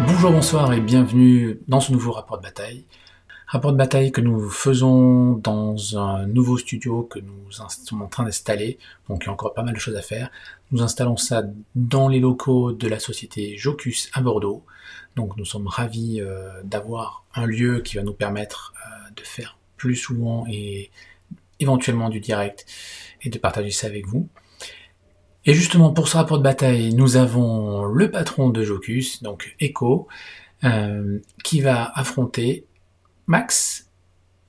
Bonjour, bonsoir et bienvenue dans ce nouveau rapport de bataille. Rapport de bataille que nous faisons dans un nouveau studio que nous sommes en train d'installer, donc il y a encore pas mal de choses à faire. Nous installons ça dans les locaux de la société Jocus à Bordeaux. Donc nous sommes ravis d'avoir un lieu qui va nous permettre de faire plus souvent et éventuellement du direct et de partager ça avec vous. Et justement, pour ce rapport de bataille, nous avons le patron de Jocus, donc Echo, qui va affronter Max.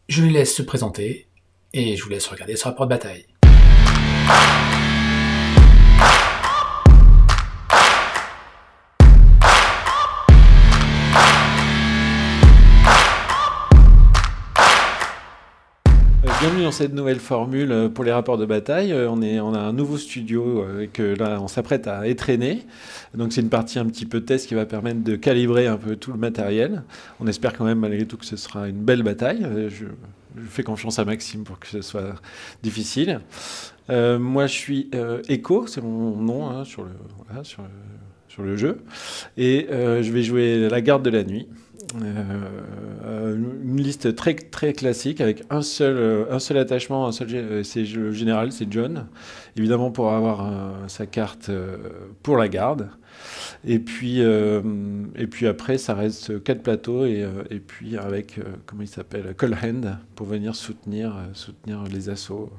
Je lui laisse se présenter et je vous laisse regarder ce rapport de bataille. Bienvenue dans cette nouvelle formule pour les rapports de bataille. On a un nouveau studio que là on s'apprête à étraîner. Donc c'est une partie un petit peu test qui va permettre de calibrer un peu tout le matériel. On espère quand même malgré tout que ce sera une belle bataille. Je fais confiance à Maxime pour que ce soit difficile. Moi je suis Echo, c'est mon nom hein, sur le jeu. Et je vais jouer la garde de la nuit. Une liste très classique avec un seul attachement, c'est le général, c'est John, évidemment pour avoir sa carte pour la garde. Et puis après, ça reste 4 plateaux et puis avec, comment il s'appelle, Cold Hand pour venir soutenir les assauts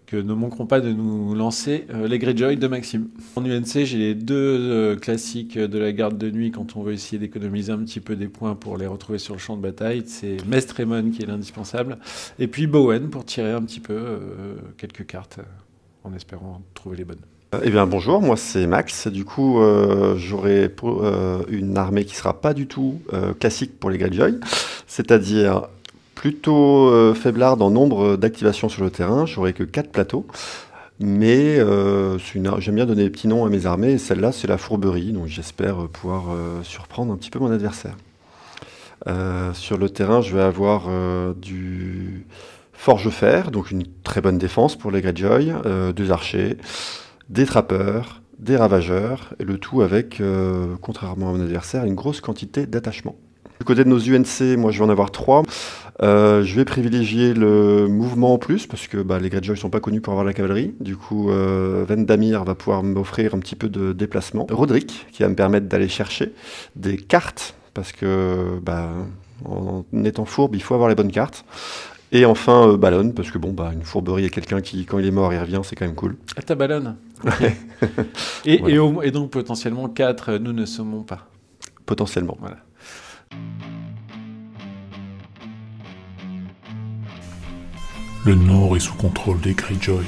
que ne manqueront pas de nous lancer les Greyjoy de Maxime. En UNC, j'ai les deux classiques de la garde de nuit quand on veut essayer d'économiser un petit peu des points pour les retrouver sur le champ de bataille. C'est Mestre Aemon qui est l'indispensable. Et puis Bowen pour tirer un petit peu quelques cartes en espérant trouver les bonnes. Eh bien bonjour, moi c'est Max. Du coup, j'aurai une armée qui sera pas du tout classique pour les Greyjoy, c'est-à-dire plutôt faiblard en nombre d'activations sur le terrain. J'aurai que 4 plateaux, mais j'aime bien donner des petits noms à mes armées, et celle-là c'est la fourberie, donc j'espère pouvoir surprendre un petit peu mon adversaire. Sur le terrain, je vais avoir du forge-fer, donc une très bonne défense pour les Greyjoy, 2 archers, des trappeurs, des ravageurs, et le tout avec, contrairement à mon adversaire, une grosse quantité d'attachement. Du côté de nos UNC, moi je vais en avoir 3. Je vais privilégier le mouvement en plus, parce que les Greyjoy ne sont pas connus pour avoir la cavalerie. Du coup, Vendamir va pouvoir m'offrir un petit peu de déplacement. Roderick, qui va me permettre d'aller chercher des cartes, parce que en étant fourbe, il faut avoir les bonnes cartes. Et enfin, Ballon, parce que une fourberie et quelqu'un qui, quand il est mort, il revient, c'est quand même cool. Ah, t'as Ballon. Ouais. Et donc potentiellement 4, nous ne sommes pas. Potentiellement. Voilà. Le nord est sous contrôle des Greyjoy.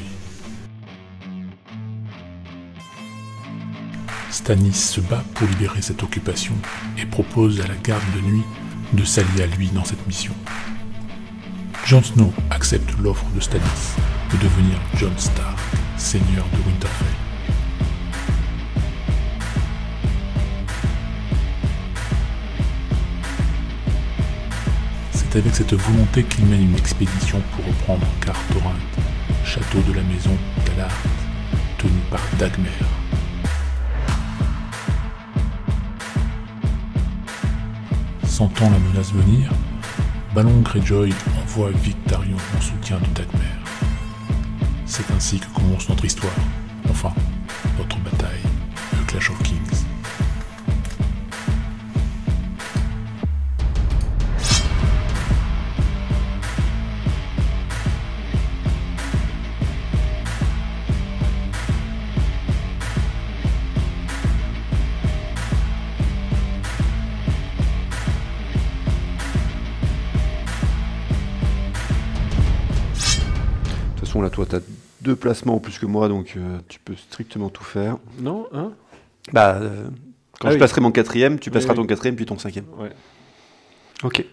Stannis se bat pour libérer cette occupation et propose à la garde de nuit de s'allier à lui dans cette mission. Jon Snow accepte l'offre de Stannis de devenir Jon Stark, seigneur de Winterfell. C'est avec cette volonté qu'il mène une expédition pour reprendre Carthorint, château de la maison d'Alard, tenu par Dagmer. Sentant la menace venir, Balon Greyjoy envoie Victarion en soutien de Dagmer. C'est ainsi que commence notre histoire, enfin, notre bataille, le Clash of Kings. Là, toi, tu as 2 placements en plus que moi, donc tu peux strictement tout faire. Non, hein quand je placerai mon 4e, tu placeras ton 4e puis ton 5e. Ouais. Ok.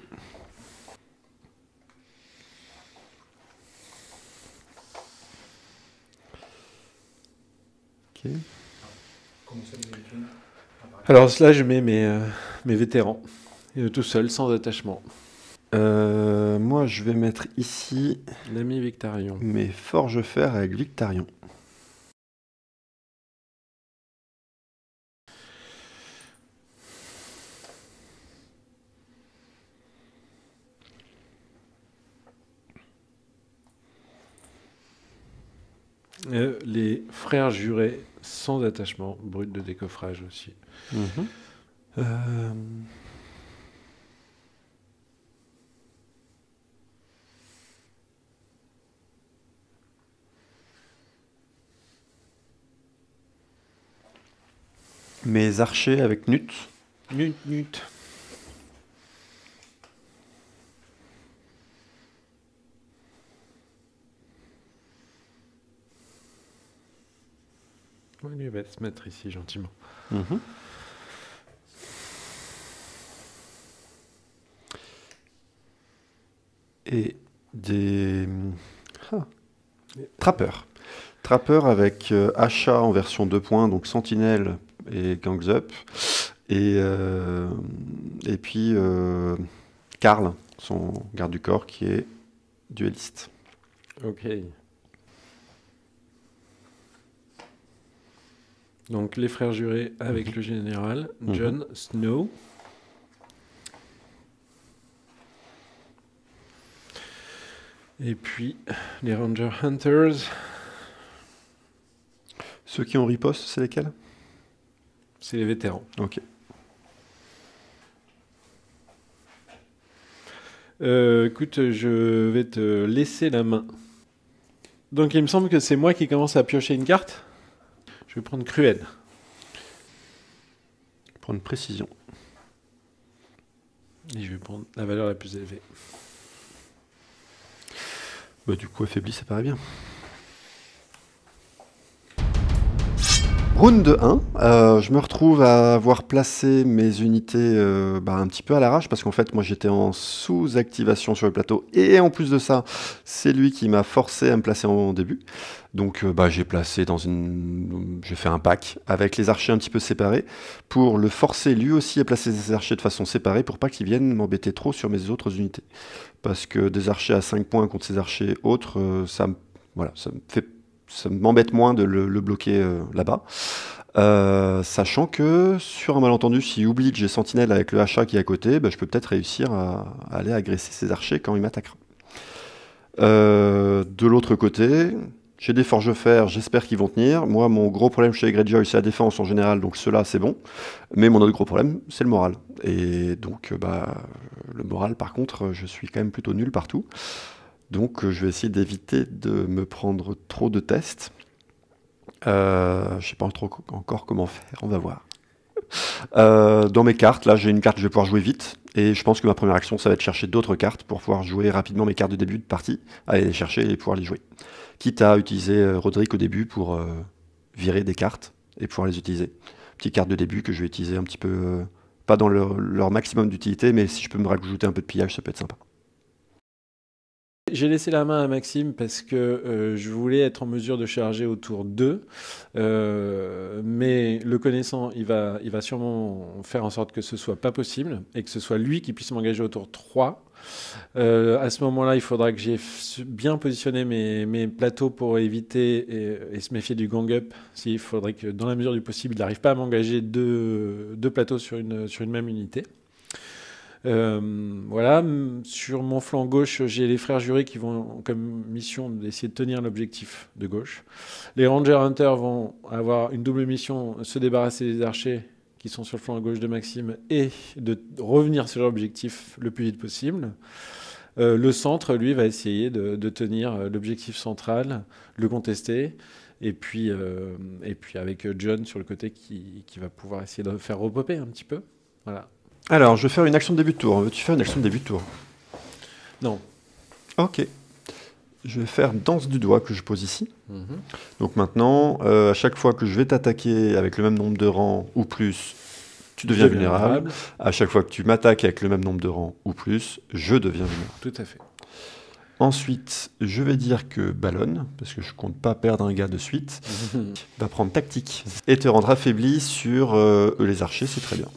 Ok. Alors là, je mets mes vétérans, tout seul, sans attachement. Moi, je vais mettre ici l'ami Victarion. Mes forges-fer avec Victarion. Les frères jurés sans attachement, brut de décoffrage aussi. Mes archers avec Nut. Nut. Ouais, lui va se mettre ici gentiment. Et des trappeurs. Trappeurs avec achat en version 2 points, donc Sentinelle et Gangs Up. Et puis Karl, son garde du corps, qui est dueliste. Ok. Donc les frères jurés avec le général, Jon Snow. Et puis les Ranger Hunters. Ceux qui ont riposte, c'est lesquels? C'est les vétérans. Ok. Écoute, je vais te laisser la main. Donc il me semble que c'est moi qui commence à piocher une carte. Je vais prendre Cruel. Prendre précision. Et je vais prendre la valeur la plus élevée. Bah, du coup, affaibli, ça paraît bien. Round 1, je me retrouve à avoir placé mes unités un petit peu à l'arrache parce qu'en fait moi j'étais en sous-activation sur le plateau et en plus de ça c'est lui qui m'a forcé à me placer en début. Donc j'ai placé j'ai fait un pack avec les archers un petit peu séparés pour le forcer lui aussi à placer ses archers de façon séparée pour pas qu'ils viennent m'embêter trop sur mes autres unités. Parce que des archers à 5 points contre ces archers autres, ça m'embête moins de le bloquer là-bas. Sachant que, sur un malentendu, s'il oublie que j'ai Sentinelle avec le HA qui est à côté, je peux peut-être réussir à aller agresser ses archers quand il m'attaquera. De l'autre côté, j'ai des forges-fer, j'espère qu'ils vont tenir. Moi, mon gros problème chez les Greyjoy, c'est la défense en général, donc ceux-là, c'est bon. Mais mon autre gros problème, c'est le moral. Et donc, le moral, par contre, je suis quand même plutôt nul partout. Donc je vais essayer d'éviter de me prendre trop de tests. Je ne sais pas encore comment faire, on va voir. Dans mes cartes, là j'ai une carte que je vais pouvoir jouer vite. Et je pense que ma première action, ça va être chercher d'autres cartes pour pouvoir jouer rapidement mes cartes de début de partie. Aller les chercher et pouvoir les jouer. Quitte à utiliser Roderick au début pour virer des cartes et pouvoir les utiliser. Petites cartes de début que je vais utiliser un petit peu, pas dans leur maximum d'utilité, mais si je peux me rajouter un peu de pillage, ça peut être sympa. J'ai laissé la main à Maxime parce que je voulais être en mesure de charger au tour 2. Mais le connaissant, il va sûrement faire en sorte que ce soit pas possible et que ce soit lui qui puisse m'engager au tour 3. À ce moment-là, il faudra que j'ai bien positionné mes plateaux pour éviter et se méfier du gang-up. Il faudrait que, dans la mesure du possible, il n'arrive pas à m'engager deux plateaux sur une même unité. Voilà, sur mon flanc gauche, j'ai les frères jurés qui vont comme mission d'essayer de tenir l'objectif de gauche. Les Ranger Hunters vont avoir une double mission, se débarrasser des archers qui sont sur le flanc gauche de Maxime et de revenir sur l'objectif le plus vite possible. Le centre, lui, va essayer de tenir l'objectif central, le contester, et puis avec Jon sur le côté qui va pouvoir essayer de faire repopper un petit peu. Voilà. Alors, je vais faire une action de début de tour. Veux-tu faire une action de début de tour? Non. Ok. Je vais faire danse du doigt que je pose ici. Donc maintenant, à chaque fois que je vais t'attaquer avec le même nombre de rangs ou plus, tu deviens vulnérable. À chaque fois que tu m'attaques avec le même nombre de rangs ou plus, je deviens vulnérable. Tout à fait. Ensuite, je vais dire que Ballon, parce que je compte pas perdre un gars de suite, va prendre tactique et te rendre affaibli sur les archers, c'est très bien.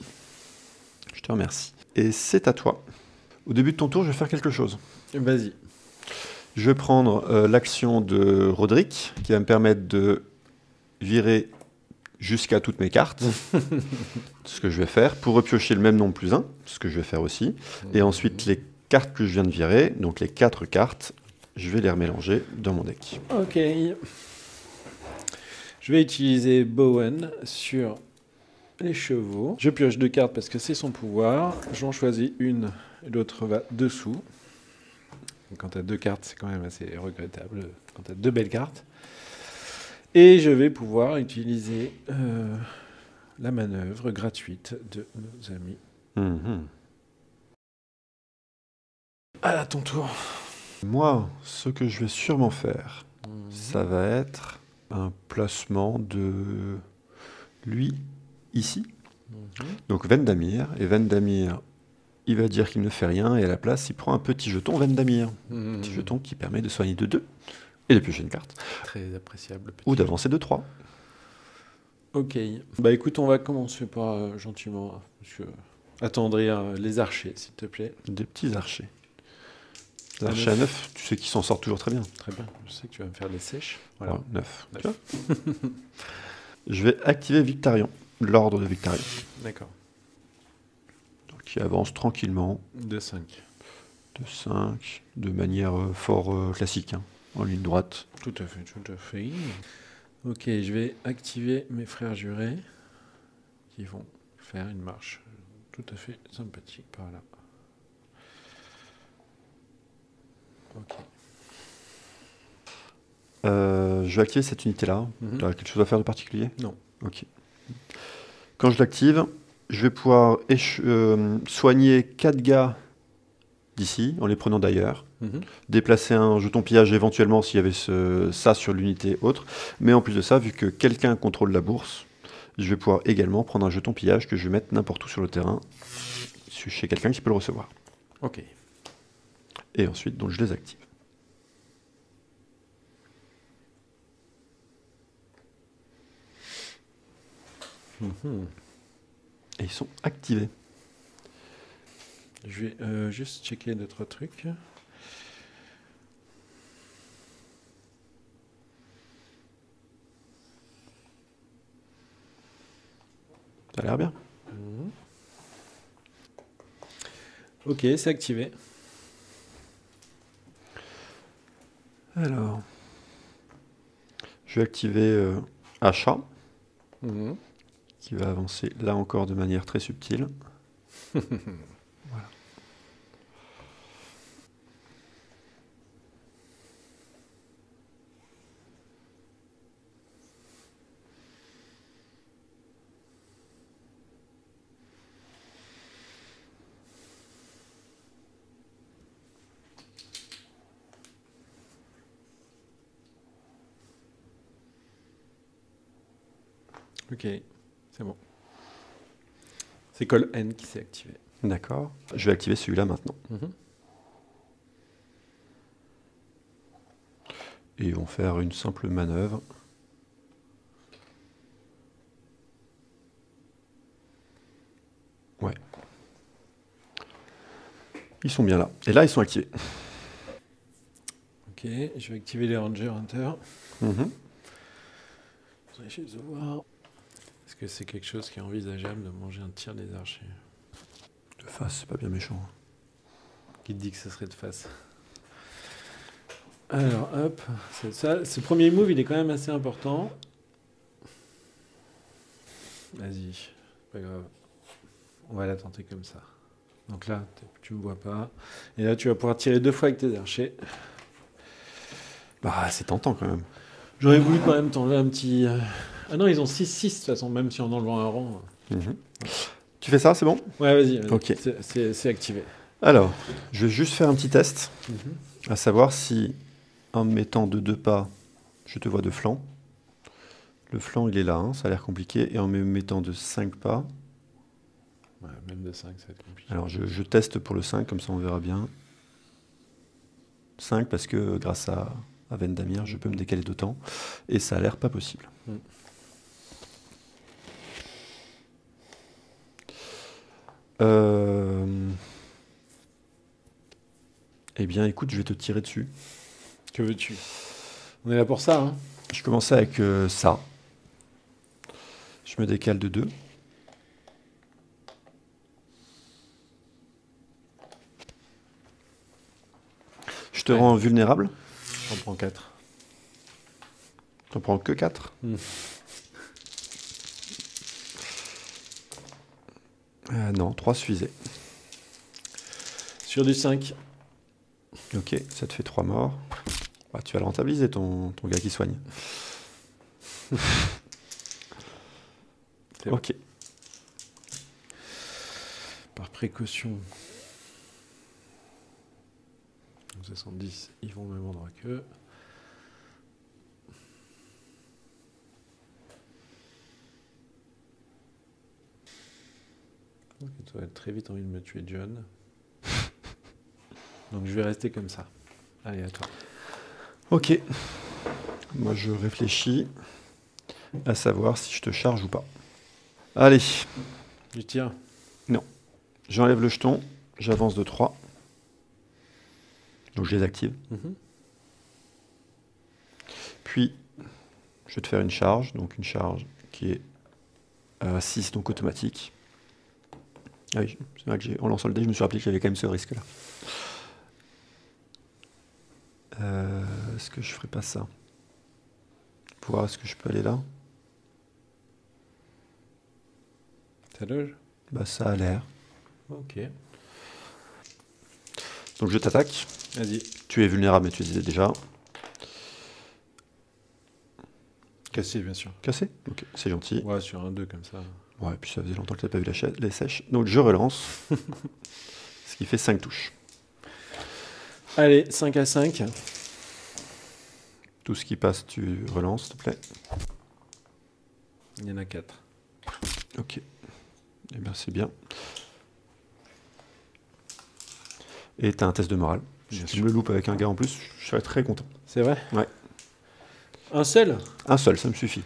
Je te remercie. Et c'est à toi. Au début de ton tour, je vais faire quelque chose. Vas-y. Je vais prendre l'action de Roderick, qui va me permettre de virer jusqu'à toutes mes cartes. Ce que je vais faire, pour repiocher le même nombre plus 1, ce que je vais faire aussi. Et ensuite, les cartes que je viens de virer, donc les 4 cartes, je vais les remélanger dans mon deck. Ok. Je vais utiliser Bowen sur les chevaux. Je pioche 2 cartes parce que c'est son pouvoir. J'en choisis une et l'autre va dessous. Quand tu as 2 cartes, c'est quand même assez regrettable. Quand tu as 2 belles cartes. Et je vais pouvoir utiliser la manœuvre gratuite de nos amis. À ton tour. Moi, ce que je vais sûrement faire, ça va être un placement de lui ici. Donc Vendamir, et Vendamir, il va dire qu'il ne fait rien, et à la place, il prend un petit jeton Vendamir. Petit jeton qui permet de soigner de 2 et de piocher une carte. Très appréciable. Ou d'avancer de 3. Ok. Bah écoute, on va commencer par gentiment attendrir les archers, s'il te plaît. Des petits archers. Les archers à 9, tu sais qu'ils s'en sortent toujours très bien. Très bien. Je sais que tu vas me faire des sèches. Voilà. Ouais, 9. Tu vois. Je vais activer Victarion, l'ordre de Victarion. D'accord. Donc il avance tranquillement. De 5. De 5, de manière fort classique, hein, en ligne droite. Tout à fait, tout à fait. Ok, je vais activer mes frères jurés qui vont faire une marche tout à fait sympathique par là. Ok. Je vais activer cette unité-là. Tu as quelque chose à faire de particulier? Non. Ok. Quand je l'active, je vais pouvoir soigner 4 gars d'ici, en les prenant d'ailleurs. Déplacer un jeton pillage éventuellement s'il y avait ça sur l'unité autre. Mais en plus de ça, vu que quelqu'un contrôle la bourse, je vais pouvoir également prendre un jeton pillage que je vais mettre n'importe où sur le terrain, chez quelqu'un qui peut le recevoir. Ok. Et ensuite, donc, je les active. Et ils sont activés. Je vais juste checker d'autres trucs. Ça a l'air bien. Ok, c'est activé. Alors, je vais activer Achat, qui va avancer là encore de manière très subtile. Voilà. Ok, c'est bon. C'est Call N qui s'est activé. D'accord. Je vais activer celui-là maintenant. Et ils vont faire une simple manœuvre. Ouais. Ils sont bien là. Et là, ils sont activés. Ok, je vais activer les Ranger Hunter. Je vais essayer de voir. Est-ce que c'est quelque chose qui est envisageable de manger un tir des archers? De face, c'est pas bien méchant. Qui te dit que ce serait de face? Alors, hop, c'est ça. Ce premier move, il est quand même assez important. Vas-y, pas grave. On va la tenter comme ça. Donc là, tu me vois pas. Et là, tu vas pouvoir tirer 2 fois avec tes archers. Bah, c'est tentant quand même. J'aurais voulu quand même t'enlever un petit... Ah non, ils ont 6-6 de toute façon, même si en enlevant un rang. Tu fais ça, c'est bon? Ouais, vas-y. Ok. C'est activé. Alors, je vais juste faire un petit test, à savoir si, en me mettant de 2 pas, je te vois de flanc. Le flanc, il est là, hein, ça a l'air compliqué. Et en me mettant de 5 pas... Ouais, même de 5, ça va être compliqué. Alors, je teste pour le 5, comme ça on verra bien. 5, parce que grâce à Vendamir, je peux me décaler d'autant. Et ça a l'air pas possible. Eh bien, écoute, je vais te tirer dessus. Que veux-tu? On est là pour ça, hein? Je commençais avec ça. Je me décale de 2. Je te rends vulnérable. J'en prends 4. T'en prends que 4. Non, 3 suffisait. Sur du 5. Ok, ça te fait 3 morts. Bah, tu vas le rentabiliser, ton gars qui soigne. C'est bon. Ok. Par précaution. 70, ils vont au même endroit qu'eux. Ok, tu vas très vite envie de me tuer, John. Donc je vais rester comme ça. Allez, à toi. Ok. Moi, je réfléchis à savoir si je te charge ou pas. Allez, Du tir. j'enlève le jeton, j'avance de 3. Donc je les active. Puis, je vais te faire une charge. Donc une charge qui est à 6, donc automatique. Ah oui, c'est vrai que en lançant le dé, je me suis rappelé qu'il y avait quand même ce risque-là. Est-ce que je ferais pas ça? Pour voir, est-ce que je peux aller là? Ça loge? Bah ça a l'air. Ok. Donc je t'attaque. Vas-y. Tu es vulnérable, mais tu disais déjà. Cassé, bien sûr. Cassé? Ok, c'est gentil. Ouais, sur un 2 comme ça. Ouais, puis ça faisait longtemps que tu n'as pas vu les sèches. Donc je relance. Ce qui fait 5 touches. Allez, 5 à 5. Tout ce qui passe, tu relances, s'il te plaît. Il y en a 4. Ok. Eh bien, c'est bien. Et tu as un test de morale. Bien Si tu sûr. me le loupes avec un gars en plus, je serais très content. C'est vrai? Ouais. Un seul? Un seul, ça me suffit.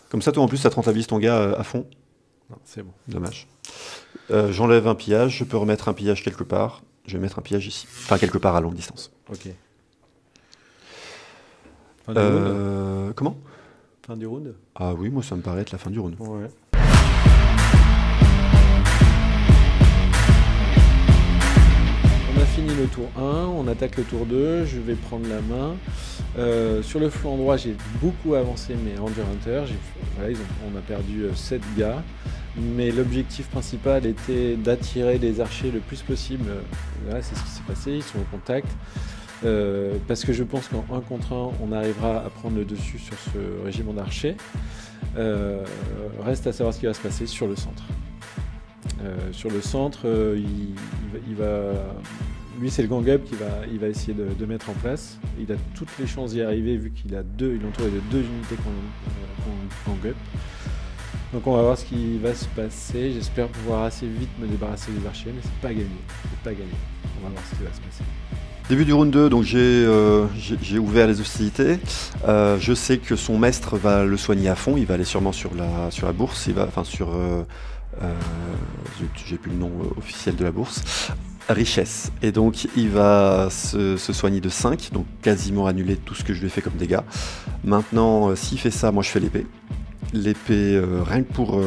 Comme ça, toi en plus, ça te rentabilise ton gars à fond. Non, c'est bon. Dommage. J'enlève un pillage, je peux remettre un pillage quelque part. Je vais mettre un pillage ici. Enfin, quelque part à longue distance. Ok. Fin du round? Comment? Fin du round? Ah oui, moi ça me paraît être la fin du round. Ouais. On a fini le tour 1, on attaque le tour 2, je vais prendre la main. Sur le flanc droit, j'ai beaucoup avancé mes Ranger Hunters. Voilà, on a perdu 7 gars. Mais l'objectif principal était d'attirer les archers le plus possible. Voilà, c'est ce qui s'est passé, ils sont au contact. Parce que je pense qu'en 1 contre 1, on arrivera à prendre le dessus sur ce régiment d'archers. Reste à savoir ce qui va se passer sur le centre. Sur le centre, il va... Lui, c'est le gang up qu'il va essayer de mettre en place. Il a toutes les chances d'y arriver vu qu'il a il est entouré de 2 unités gang up. Donc on va voir ce qui va se passer. J'espère pouvoir assez vite me débarrasser des archers, mais c'est pas gagné. C'est pas gagné. On va voir ce qui va se passer. Début du round 2, donc j'ai ouvert les hostilités. Je sais que son maître va le soigner à fond. Il va aller sûrement sur la bourse. J'ai plus le nom officiel de la bourse. Richesse. Et donc il va se soigner de 5, donc quasiment annuler tout ce que je lui ai fait comme dégâts. Maintenant, s'il fait ça, moi je fais l'épée. L'épée, rien que pour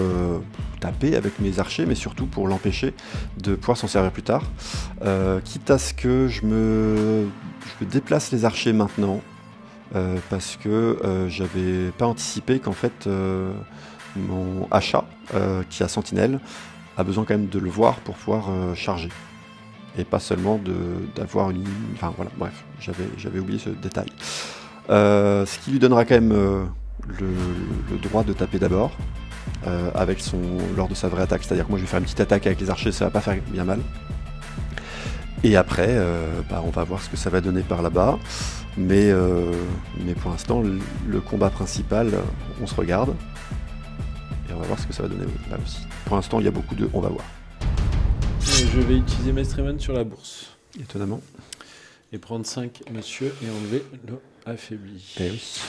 taper avec mes archers, mais surtout pour l'empêcher de pouvoir s'en servir plus tard. Quitte à ce que je me déplace les archers maintenant, parce que j'avais pas anticipé qu'en fait mon achat, qui a sentinelle, a besoin quand même de le voir pour pouvoir charger. Et pas seulement d'avoir une ligne. Enfin voilà, bref, j'avais oublié ce détail. Ce qui lui donnera quand même le droit de taper d'abord, lors de sa vraie attaque. C'est-à-dire que moi je vais faire une petite attaque avec les archers, ça va pas faire bien mal. Et après, on va voir ce que ça va donner par là-bas. Mais pour l'instant, le combat principal, on se regarde. Et on va voir ce que ça va donner là aussi. Pour l'instant, il y a beaucoup de... On va voir. Je vais utiliser Maestreman sur la bourse. Étonnamment. Et prendre 5 monsieur et enlever le affaibli. Eh oui.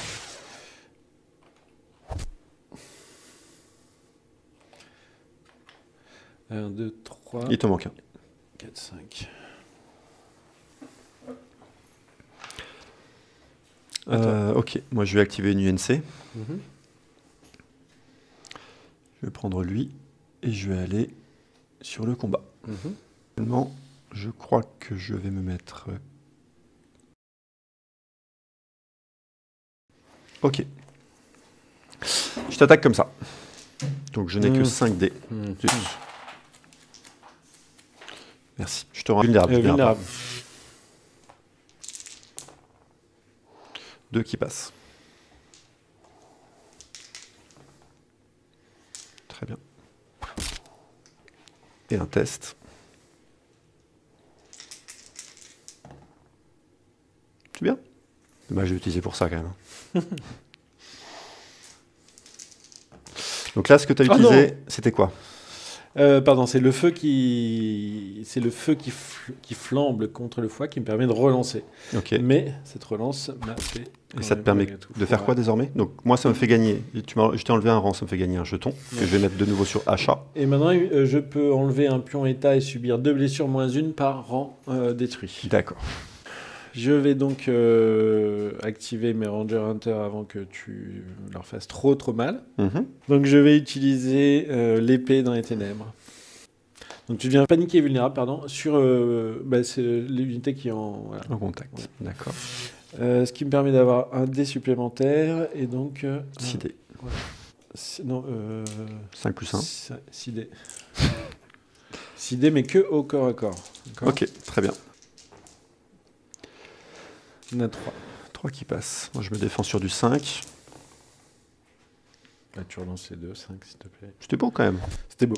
Un, 2, 3. Il te manque un. 4, 5. Ok, moi je vais activer une UNC. Mhm. Je vais prendre lui et je vais aller sur le combat. Mhm. Finalement, je crois que je vais me mettre... Ok. Je t'attaque comme ça. Donc je n'ai que 5 dés. Mhm. Zut. Merci. Je te rends vulnérable. Vulnérable. 2 qui passent. Très bien. Et un test. C'est bien. Dommage, je vais l'utiliser pour ça quand même. Donc là, ce que tu as utilisé, c'était quoi? Pardon, c'est le feu qui flambe contre le foie qui me permet de relancer. Ok. Mais cette relance m'a fait... Et ça te permet de faire quoi désormais? Donc moi, ça me fait gagner. Je t'ai enlevé un rang, ça me fait gagner un jeton que je vais mettre de nouveau sur achat. Et maintenant, je peux enlever un pion état et subir 2 blessures moins 1 par rang détruit. D'accord. Je vais donc activer mes Ranger Hunter avant que tu leur fasses trop mal. Donc je vais utiliser l'épée dans les ténèbres. Donc tu deviens paniqué et vulnérable, pardon, sur c'est l'unité qui est en contact. Ouais. D'accord. Ce qui me permet d'avoir un dé supplémentaire et donc... 6 dés. Voilà. Non, 5 plus 1. 6 dés. 6 dés, mais que au corps à corps. Ok, très bien. On a 3. 3 qui passent. Moi, je me défends sur du 5. Là, tu relances les 2, 5, s'il te plaît. C'était beau quand même. C'était beau.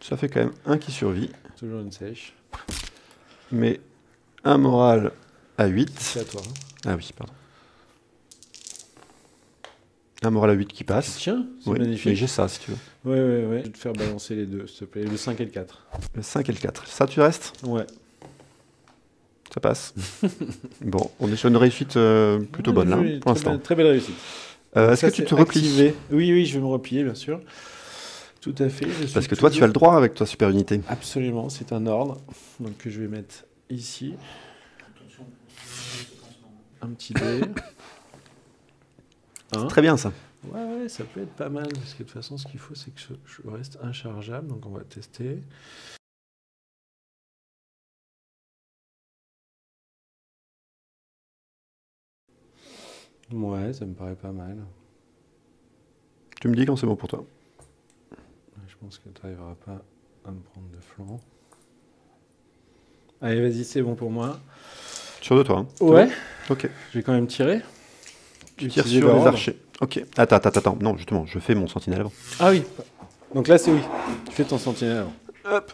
Ça fait quand même un qui survit. Toujours une sèche. Mais un moral à 8. C'est à toi. Hein. Ah oui, pardon. Un moral à 8 qui passe. Tiens, c'est oui, magnifique. Mais j'ai ça, si tu veux. Ouais. Je vais te faire balancer les 2, s'il te plaît. Le 5 et le 4. Le 5 et le 4. Ça, tu restes? Ouais. Ça passe. Bon, on est sur une réussite plutôt bonne, là, pour l'instant. Très belle réussite. Est-ce que tu te replies? Oui, je vais me replier, bien sûr. Tout à fait. Parce que toi, tu as le droit avec ta super unité. Absolument, c'est un ordre. Donc, je vais mettre ici. Un petit dé. Très bien, ça. Ouais, ça peut être pas mal. Parce que de toute façon, ce qu'il faut, c'est que je reste inchargeable. Donc, on va tester. Ouais, ça me paraît pas mal. Tu me dis quand c'est bon pour toi. Je pense que tu n'arriveras pas à me prendre de flanc. Allez, vas-y, c'est bon pour moi. Sûr de toi, hein? Ouais. Ok. Je vais quand même tirer. Tu tires sur les archers. Ok. Attends. Non, justement, je fais mon sentinelle avant. Ah oui. Donc là, c'est oui. Tu fais ton sentinelle avant. Hop.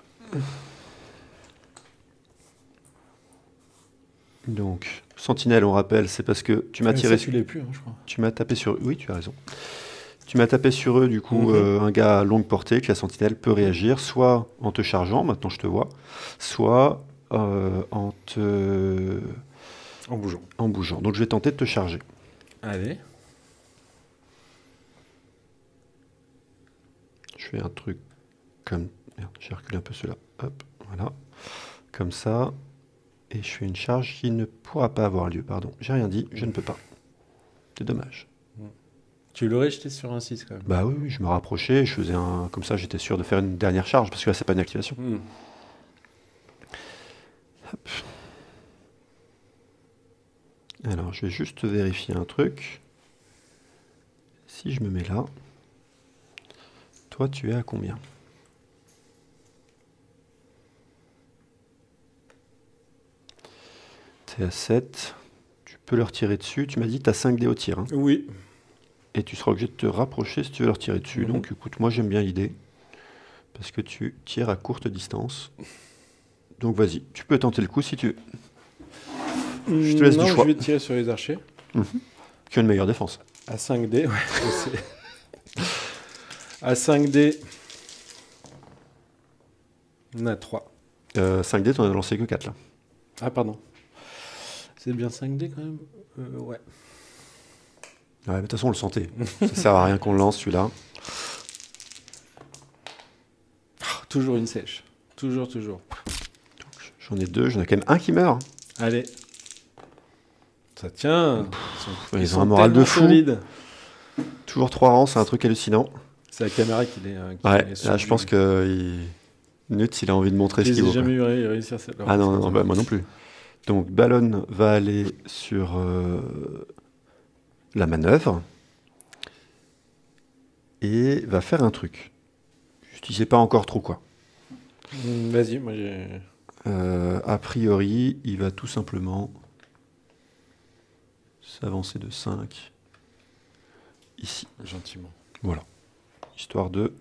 Donc, sentinelle, on rappelle, c'est parce que tu m'as tiré... Tu l'es plus, hein, je crois. Tu m'as tapé sur... Oui, tu as raison. Tu m'as tapé sur eux, du coup, un gars à longue portée, que la sentinelle peut réagir, soit en te chargeant, maintenant je te vois, soit en bougeant. En bougeant. Donc je vais tenter de te charger. Allez. Je fais un truc comme... Merde, j'ai reculé un peu cela. Hop, voilà. Comme ça. Et je fais une charge qui ne pourra pas avoir lieu, pardon. J'ai rien dit, je ne peux pas. C'est dommage. Tu l'aurais jeté sur un 6 quand même. Bah oui, je me rapprochais, je faisais un... Comme ça, j'étais sûr de faire une dernière charge, parce que là, c'est pas une activation. Hop. Alors, je vais juste vérifier un truc. Si je me mets là, toi, tu es à combien? Tu es à 7. Tu peux leur tirer dessus. Tu m'as dit que tu as 5 dés au tir. Hein. Oui. Et tu seras obligé de te rapprocher si tu veux leur tirer dessus. Donc écoute, moi j'aime bien l'idée. Parce que tu tires à courte distance. Donc vas-y, tu peux tenter le coup si tu veux. Je te laisse du choix. Je vais tirer sur les archers. Qui ont une meilleure défense. À 5 dés, ouais, je sais. À 5 dés. On a 3. 5 dés, tu n'en as lancé que 4 là. Ah, pardon. C'est bien 5 dés quand même ouais. Ouais, mais de toute façon, on le sentait. Ça sert à rien qu'on le lance celui-là. Toujours une sèche. Toujours. J'en ai 2, j'en ai quand même un qui meurt. Allez. Ça tient. Ils ont un moral de fou. Solide. Toujours 3 rangs, c'est un truc hallucinant. C'est la caméra qui les. Ouais, là je pense que Nut, il a envie de montrer ce qu'il vaut. J'ai jamais réussi à ça. Ah non, bah, moi non plus. Donc Ballon va aller sur la manœuvre et va faire un truc. Je ne sais pas encore trop quoi. Vas-y, moi j'ai... A priori, il va tout simplement s'avancer de 5 ici. Gentiment. Voilà. Histoire de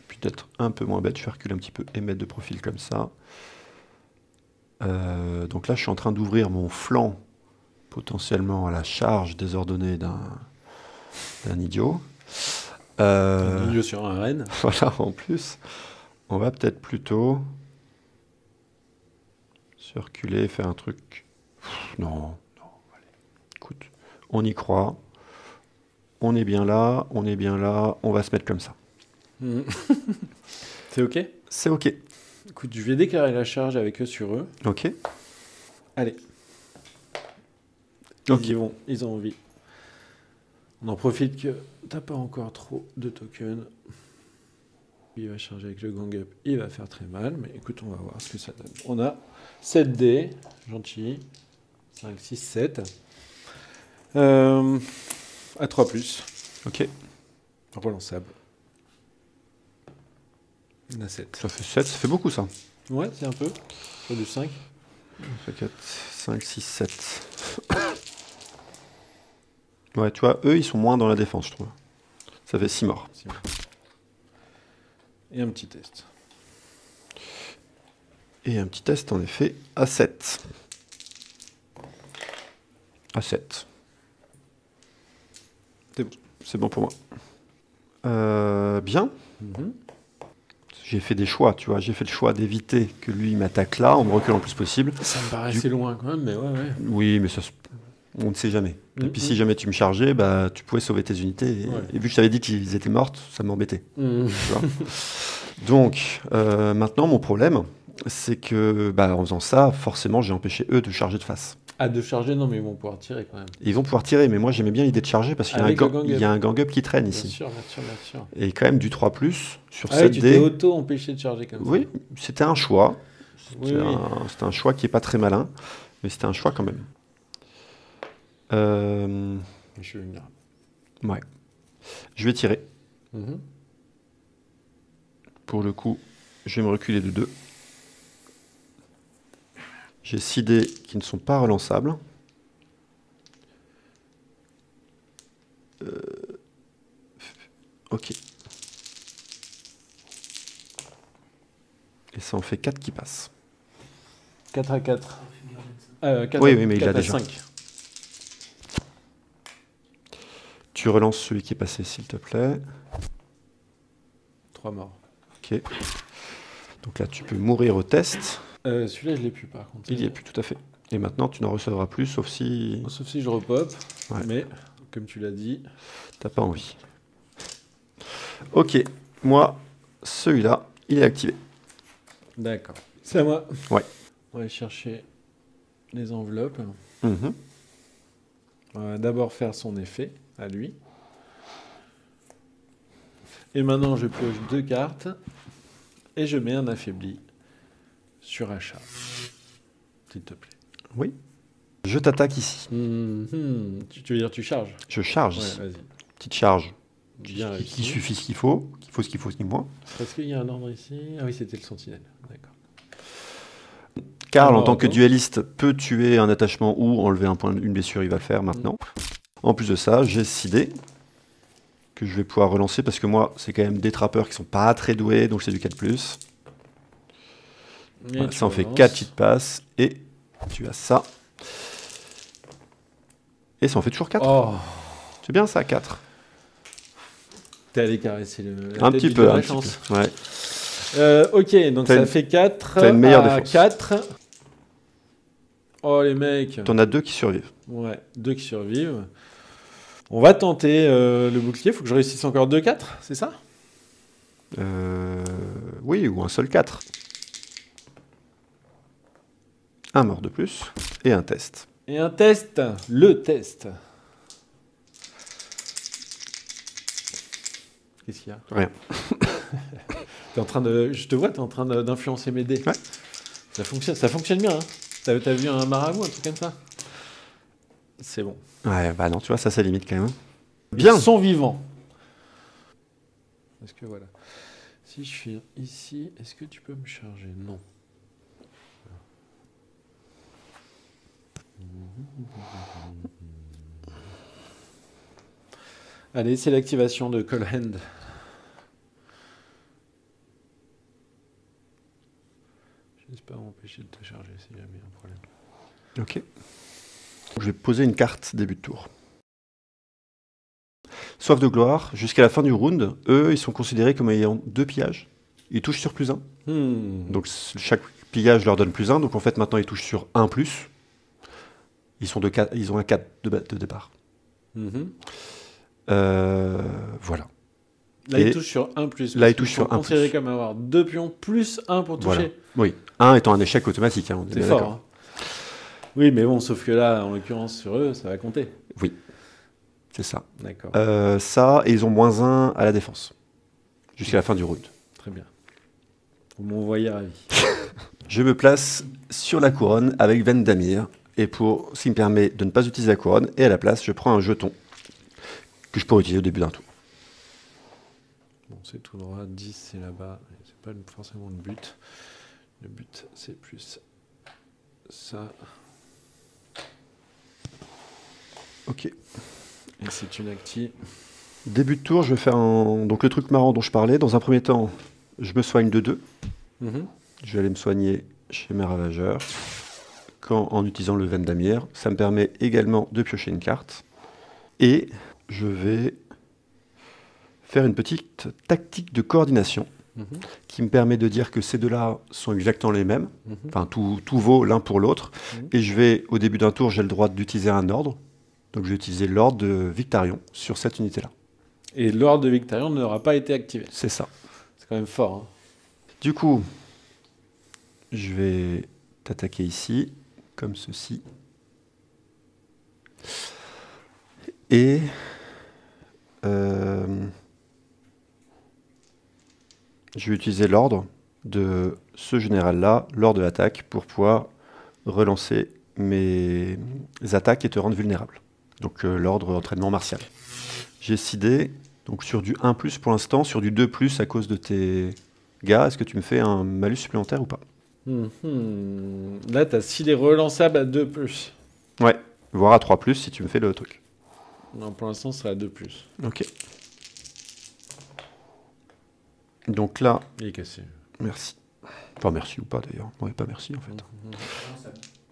peut-être un peu moins bête. Je vais reculer un petit peu et mettre de profil comme ça. Donc là, je suis en train d'ouvrir mon flanc potentiellement à la charge désordonnée d'un idiot. Un idiot sur un renne. Voilà, en plus. On va peut-être plutôt se reculer, faire un truc... Non, allez. Écoute, on y croit. On est bien là, on va se mettre comme ça. C'est ok? C'est ok. Écoute, je vais déclarer la charge avec eux sur eux. Ok. Allez. Ok. Ils ont envie. On en profite que t'as pas encore trop de tokens. Il va charger avec le gang up, il va faire très mal, mais écoute, on va voir ce que ça donne. On a 7 dés, gentil. 5, 6, 7. À 3 plus. Ok. Relançable. On a 7. Ça fait 7, ça fait beaucoup ça. Ouais, c'est un peu. Sur du 5. Ça fait 4, 5, 6, 7. Ouais, tu vois, eux, ils sont moins dans la défense, je trouve. Ça fait 6 morts. Et un petit test. Et un petit test, en effet, à 7. À 7. C'est bon. C'est bon pour moi. Bien. J'ai fait des choix, tu vois. J'ai fait le choix d'éviter que lui m'attaque là, en me reculant le plus possible. Ça me paraissait loin quand même, mais ouais. Oui, mais ça, on ne sait jamais. Et puis si jamais tu me chargeais, bah, tu pouvais sauver tes unités. Et vu que je t'avais dit qu'ils étaient mortes, ça m'embêtait. Tu vois. Donc, maintenant, mon problème, c'est que, bah, en faisant ça, forcément, j'ai empêché eux de charger de face. Ah, de charger, non, mais ils vont pouvoir tirer quand même. Ils vont pouvoir tirer, mais moi, j'aimais bien l'idée de charger parce qu'il y a un gang-up qui traîne ici. Bien sûr. Et quand même du 3+, sur 7 Ah oui, tu t'es dés. auto-empêché de charger comme ça. Oui, c'était un choix. Oui. C'était un choix qui n'est pas très malin, mais c'était un choix quand même. Je suis vulnérable. Ouais. Je vais tirer. Pour le coup, je vais me reculer de 2. J'ai 6 dés qui ne sont pas relançables. Ok. Et ça en fait 4 qui passent. 4 à 4. 4 Oui, mais il a à déjà. 5. Tu relances celui qui est passé, s'il te plaît. 3 morts. Ok. Donc là, tu peux mourir au test. Celui-là, je l'ai plus par contre. Il y est plus, tout à fait. Et maintenant, tu n'en recevras plus, sauf si je repop. Ouais. Mais, comme tu l'as dit... t'as pas envie. Ok. Moi, celui-là, il est activé. D'accord. C'est à moi. Ouais. On va aller chercher les enveloppes. Mhm. On va d'abord faire son effet à lui. Et maintenant, je pioche 2 cartes. Et je mets un affaibli sur achat. S'il te plaît. Oui. Je t'attaque ici. Tu veux dire tu charges? Je charge Ouais, ici. vas-y. Petite charge Bien qui réussi. suffit ce qu'il faut, ce qu'il faut, ce qu'il moins. Est-ce qu'il y a un ordre ici? Ah oui, c'était le sentinelle. D'accord. Karl, en Alors, tant que attends. dueliste, peut tuer un attachement ou enlever une blessure, il va le faire maintenant. En plus de ça, j'ai 6 dés que je vais pouvoir relancer parce que moi, c'est quand même des trappeurs qui sont pas très doués, donc c'est du 4+. Et Voilà, tu ça en fait relances. 4 qui te passent et tu as ça. Et ça en fait toujours 4. Oh, C'est bien ça, 4. t'es allé caresser la Un tête petit du peu, dieu de un la petit chance. peu. Ouais. Ok, donc T'as ça une- fait 4 t'as une meilleure à défense. 4. Oh les mecs. T'en as 2 qui survivent. Ouais, 2 qui survivent. On va tenter le bouclier. Faut que je réussisse encore 2-4, c'est ça? Oui, ou un seul 4. Un mort de plus et un test. Et un test. Le test. Qu'est-ce qu'il y a? Rien. Je te vois, t'es en train d'influencer mes dés. Ouais. Ça fonctionne bien. Hein. T'as vu un marabout, un truc comme ça? C'est bon. Ouais, bah non, tu vois, ça, c'est limite quand même. Bien. Ils sont vivants. Parce que voilà. Si je fais ici, est-ce que tu peux me charger? Non. Allez, c'est l'activation de Call Hand. J'espère m'empêcher de te charger si jamais il y a un problème. Ok. Je vais poser une carte début de tour. Soif de gloire, jusqu'à la fin du round, eux, ils sont considérés comme ayant 2 pillages. Ils touchent sur +1. Donc chaque pillage leur donne +1. Donc en fait, maintenant, ils touchent sur 1+. Ils ont un 4 de départ. Voilà. Là, il touche sur 1+. Là, il touche sur 1+. Considéré comme avoir 2 pions plus 1 pour toucher. Voilà. Oui, 1 étant un échec automatique. Hein, c'est fort. Hein. Oui, mais bon, sauf que là, en l'occurrence, sur eux, ça va compter. Oui, c'est ça. D'accord. Ça, et ils ont -1 à la défense. Jusqu'à la fin du round. Très bien. Vous m'envoyez ravi. Je me place sur la couronne avec Vendamir. Et ce qui me permet de ne pas utiliser la couronne. Et à la place, je prends un jeton que je pourrais utiliser au début d'un tour. Bon, c'est tout droit. 10, c'est là-bas. C'est pas forcément le but. Le but, c'est plus ça. Ok. Et c'est une acti. Début de tour, je vais faire donc le truc marrant dont je parlais. Dans un premier temps, je me soigne de 2. Je vais aller me soigner chez mes ravageurs. En utilisant le Vendamir. Ça me permet également de piocher une carte. Et je vais faire une petite tactique de coordination qui me permet de dire que ces deux-là sont exactement les mêmes. Enfin, tout vaut l'un pour l'autre. Et je vais, au début d'un tour, j'ai le droit d'utiliser un ordre. Donc je vais utiliser l'ordre de Victarion sur cette unité-là. Et l'ordre de Victarion n'aura pas été activé. C'est ça. C'est quand même fort. Hein. Du coup, je vais t'attaquer ici, comme ceci. Et je vais utiliser l'ordre de ce général-là, lors de l'attaque, pour pouvoir relancer mes attaques et te rendre vulnérable. Donc l'ordre entraînement martial. J'ai décidé, donc sur du 1+, pour l'instant, sur du 2+, à cause de tes gars, est-ce que tu me fais un malus supplémentaire ou pas? Là, tu as scellé relançable à 2+. Ouais, voire à 3+, si tu me fais le truc. Non, pour l'instant, ce sera à 2+. Ok. Donc là... Il est cassé. Merci. Enfin, merci ou pas d'ailleurs. Ouais, pas merci en fait.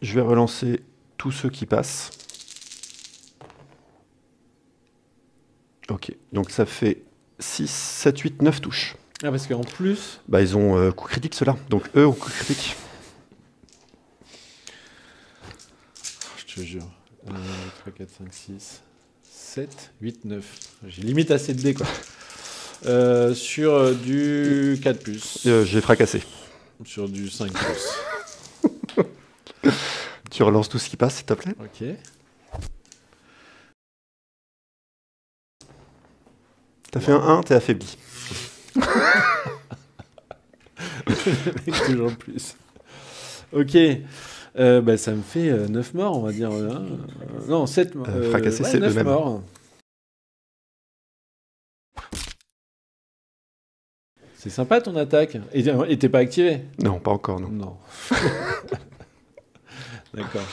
Je vais relancer tous ceux qui passent. Ok, donc ça fait 6, 7, 8, 9 touches. Ah, parce qu'en plus... Bah, ils ont coup critique ceux-là. Donc eux ont coup critique. Je te jure. 3, 4, 5, 6, 7, 8, 9. J'ai limite assez de dés, quoi. Sur du 4+. J'ai fracassé. Sur du 5+. Tu relances tout ce qui passe, s'il te plaît. Ok. T'as fait un 1, t'es affaibli. Toujours plus. Ok. Bah, ça me fait 9 morts, on va dire. Non, 7 morts. Fracassé, ouais, c'est 9 eux-mêmes. morts. C'est sympa ton attaque. Et t'es pas activé? Non, pas encore, non. Non. D'accord.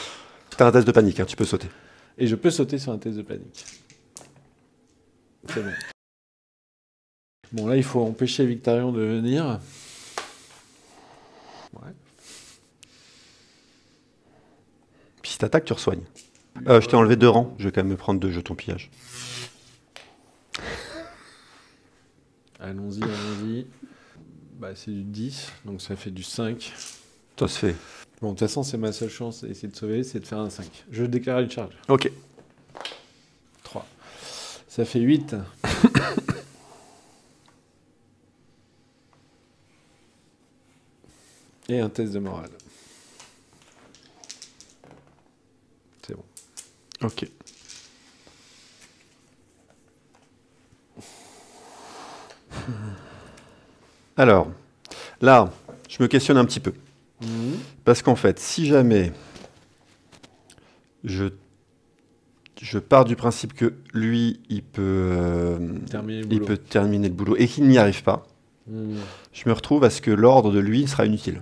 T'as un test de panique, hein, tu peux sauter. Et je peux sauter sur un test de panique. C'est bon. Bon, là, il faut empêcher Victarion de venir. Ouais. Puis si t'attaques, tu resoignes. Je t'ai enlevé 2 rangs, je vais quand même me prendre 2 jetons pillage. Allons-y, allons-y. Bah, c'est du 10, donc ça fait du 5. Ça se fait. Bon, de toute façon, c'est ma seule chance d'essayer de sauver, c'est de faire un 5. Je déclare une charge. Ok. 3. Ça fait 8. Et un test de morale. C'est bon. Ok. Alors, là, je me questionne un petit peu. Parce qu'en fait, si jamais je pars du principe que lui, il peut terminer le boulot et qu'il n'y arrive pas, je me retrouve à ce que l'ordre de lui sera inutile.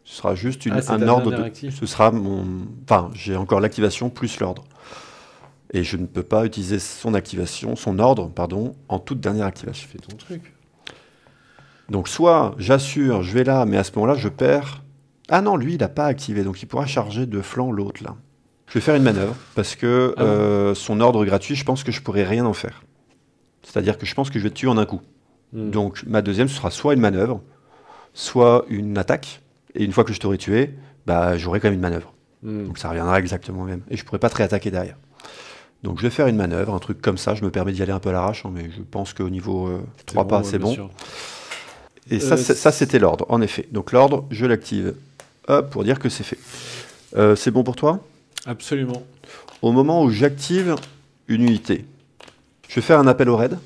Ce sera juste un ordre de... Ce sera mon... Enfin, j'ai encore l'activation plus l'ordre. Et je ne peux pas utiliser son activation, son ordre, pardon, en toute dernière activation. Tu fais ton truc. Donc soit j'assure, je vais là, mais à ce moment-là, je perds... Ah non, lui, il n'a pas activé, donc il pourra charger de flanc l'autre, là. Je vais faire une manœuvre, parce que son ordre gratuit, je pense que je pourrais rien en faire. C'est-à-dire que je pense que je vais te tuer en un coup. Donc ma deuxième, ce sera soit une manœuvre, soit une attaque. Et une fois que je t'aurai tué, bah, j'aurai quand même une manœuvre. Donc ça reviendra exactement au même. Et je ne pourrai pas te réattaquer derrière. Donc je vais faire une manœuvre, un truc comme ça. Je me permets d'y aller un peu à l'arrache, hein, mais je pense qu'au niveau 3 pas, c'est bon. Et ça, c'était l'ordre, en effet. Donc l'ordre, je l'active. Hop, pour dire que c'est fait. C'est bon pour toi? Absolument. Au moment où j'active une unité, je vais faire un appel au raid.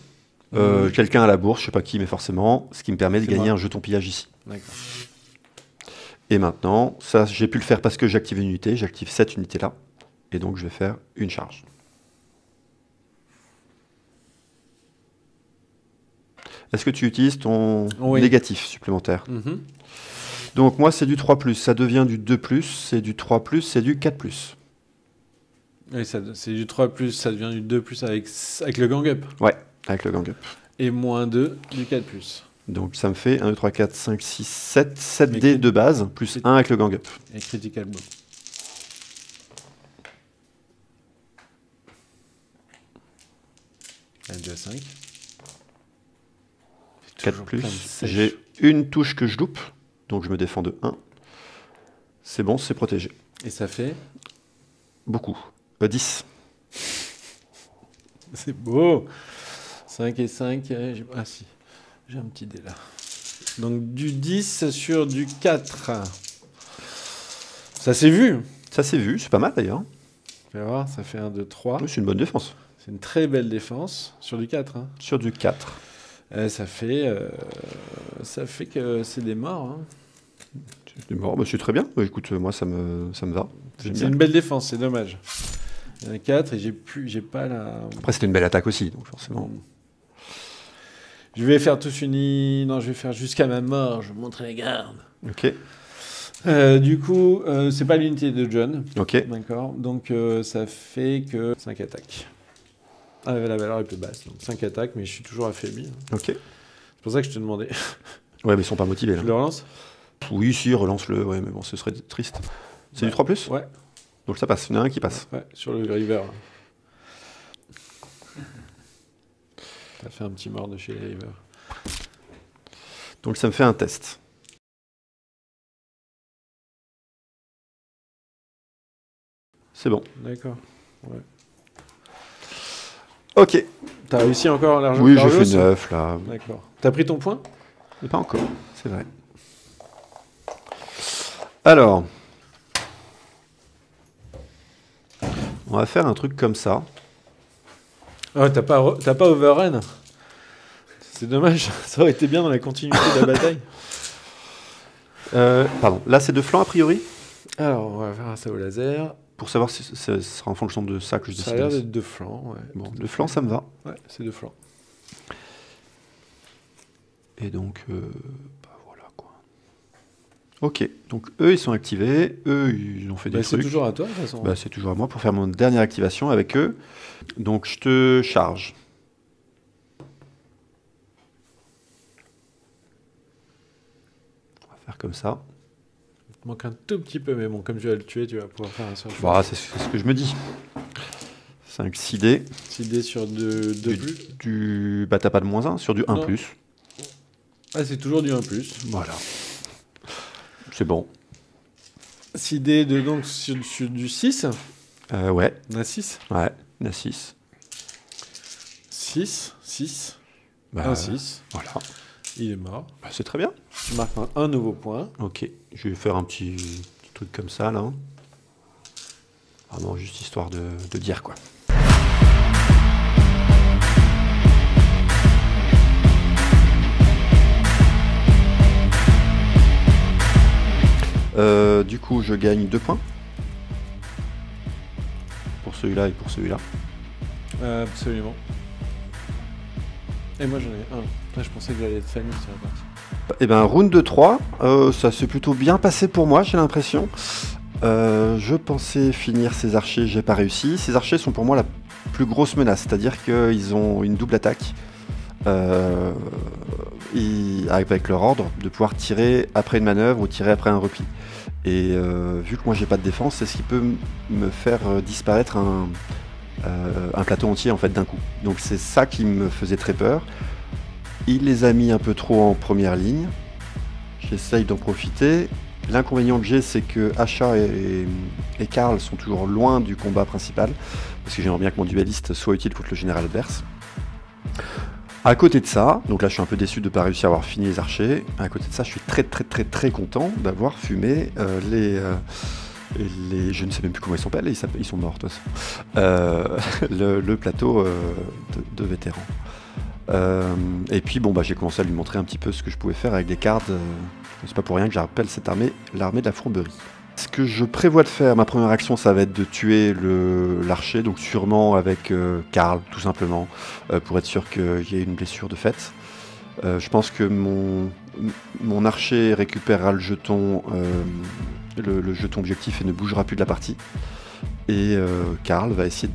Quelqu'un à la bourse, je sais pas qui, mais forcément, ce qui me permet de gagner un jeton pillage ici. D'accord. Et maintenant, ça, j'ai pu le faire parce que j'active une unité, j'active cette unité-là, et donc je vais faire une charge. Est-ce que tu utilises ton négatif supplémentaire? Donc moi, c'est du 3+, ça devient du 2+, c'est du 3+, c'est du 4+. Oui, c'est du 3+, ça devient du 2+, avec le gang up. Ouais, avec le gang up. Et -2 du 4+. Donc ça me fait 1, 2, 3, 4, 5, 6, 7, 7 dés de base, plus 1 avec le gang up. Et critical blow. Il y a déjà 5. 4+, j'ai une touche que je loupe, donc je me défends de 1. C'est bon, c'est protégé. Et ça fait beaucoup. 10. C'est beau. 5 et 5. Ah si, j'ai un petit dé là. Donc du 10 sur du 4. Ça s'est vu. Ça s'est vu, c'est pas mal d'ailleurs. Tu vas voir, ça fait 1, 2, 3. Oui, c'est une bonne défense. C'est une très belle défense sur du 4. Hein. Sur du 4. Ça fait que c'est des morts. Hein. C'est des morts, bah, c'est très bien. Bah, écoute, moi ça me va. C'est une belle défense, c'est dommage. Il y en a 4 et j'ai pas la... Après c'était une belle attaque aussi, donc forcément. Je vais faire tous unis. Non, je vais faire jusqu'à ma mort. Je vais montrer les gardes. Ok. Du coup, c'est pas l'unité de John. Ok. D'accord. Donc ça fait que 5 attaques. Ah, la valeur est plus basse. Donc 5 attaques, mais je suis toujours affaibli. Ok. C'est pour ça que je te demandais. Ouais, mais ils sont pas motivés là. Tu le relances? Oui, si, relance-le. Ouais, mais bon, ce serait triste. C'est du 3+? Ouais. Donc ça passe. Il y en a un qui passe. Ouais, sur le river. T'as fait un petit mort de chez les river. Donc ça me fait un test. C'est bon. D'accord. Ouais. Ok. T'as réussi encore l'argent? Oui, j'ai fait 9 là. D'accord. T'as pris ton point? Mais pas encore, c'est vrai. Alors, on va faire un truc comme ça. Ah, t'as pas overrun? C'est dommage, ça aurait été bien dans la continuité de la bataille. Pardon, là c'est de flanc a priori? Alors, on va faire un saut laser. Pour savoir si ce sera en fonction de ça que je décide. Ça a l'air d'être de flanc, ouais. Bon, de flanc ça me va. Ouais, c'est de flanc. Et donc, bah voilà quoi. Ok, donc eux ils sont activés, eux ils ont fait des trucs. C'est toujours à toi de toute façon. Bah, c'est toujours à moi pour faire mon dernière activation avec eux. Donc je te charge. On va faire comme ça. Il te manque un tout petit peu, mais bon, comme tu vas le tuer, tu vas pouvoir faire un seul. Bah, c'est ce que je me dis. 5, 6 dés. 6 dés sur 2 plus. Bah t'as pas de -1, sur du 1 non. plus. Ah, c'est toujours du 1 plus. Voilà. C'est bon. 6 dés de, donc sur du 6. Ouais. On a 6. Ouais, on a 6. 6. Bah, 1, 6. Voilà. Il est mort. Bah, c'est très bien. Tu marques un nouveau point. Ok, je vais faire un petit truc comme ça là. Vraiment juste histoire de dire quoi. Du coup, je gagne 2 points. Pour celui-là et pour celui-là. Absolument. Et moi j'en ai un. Là, je pensais que j'allais être famille sur la partie. Eh ben, round de 3, ça s'est plutôt bien passé pour moi, j'ai l'impression. Je pensais finir ces archers, j'ai pas réussi. Ces archers sont pour moi la plus grosse menace, c'est-à-dire qu'ils ont une double attaque. Avec leur ordre, de pouvoir tirer après une manœuvre ou tirer après un repli. Et vu que moi j'ai pas de défense, c'est ce qui peut me faire disparaître un plateau entier en fait d'un coup. Donc c'est ça qui me faisait très peur. Il les a mis un peu trop en première ligne. J'essaye d'en profiter. L'inconvénient que j'ai, c'est que Asha et Karl sont toujours loin du combat principal, parce que j'aimerais bien que mon dueliste soit utile contre le général adverse. À côté de ça, donc là je suis un peu déçu de ne pas réussir à avoir fini les archers. À côté de ça, je suis très content d'avoir fumé je ne sais même plus comment ils s'appellent, ils sont morts de toute façon. Le plateau de vétérans. Et puis bon, j'ai commencé à lui montrer un petit peu ce que je pouvais faire avec des cartes. C'est pas pour rien que j'appelle cette armée l'armée de la fourberie. Ce que je prévois de faire, ma première action, ça va être de tuer l'archer, donc sûrement avec Karl, tout simplement, pour être sûr qu'il y ait une blessure de fait. Je pense que mon archer récupérera le jeton objectif et ne bougera plus de la partie. Et Karl va essayer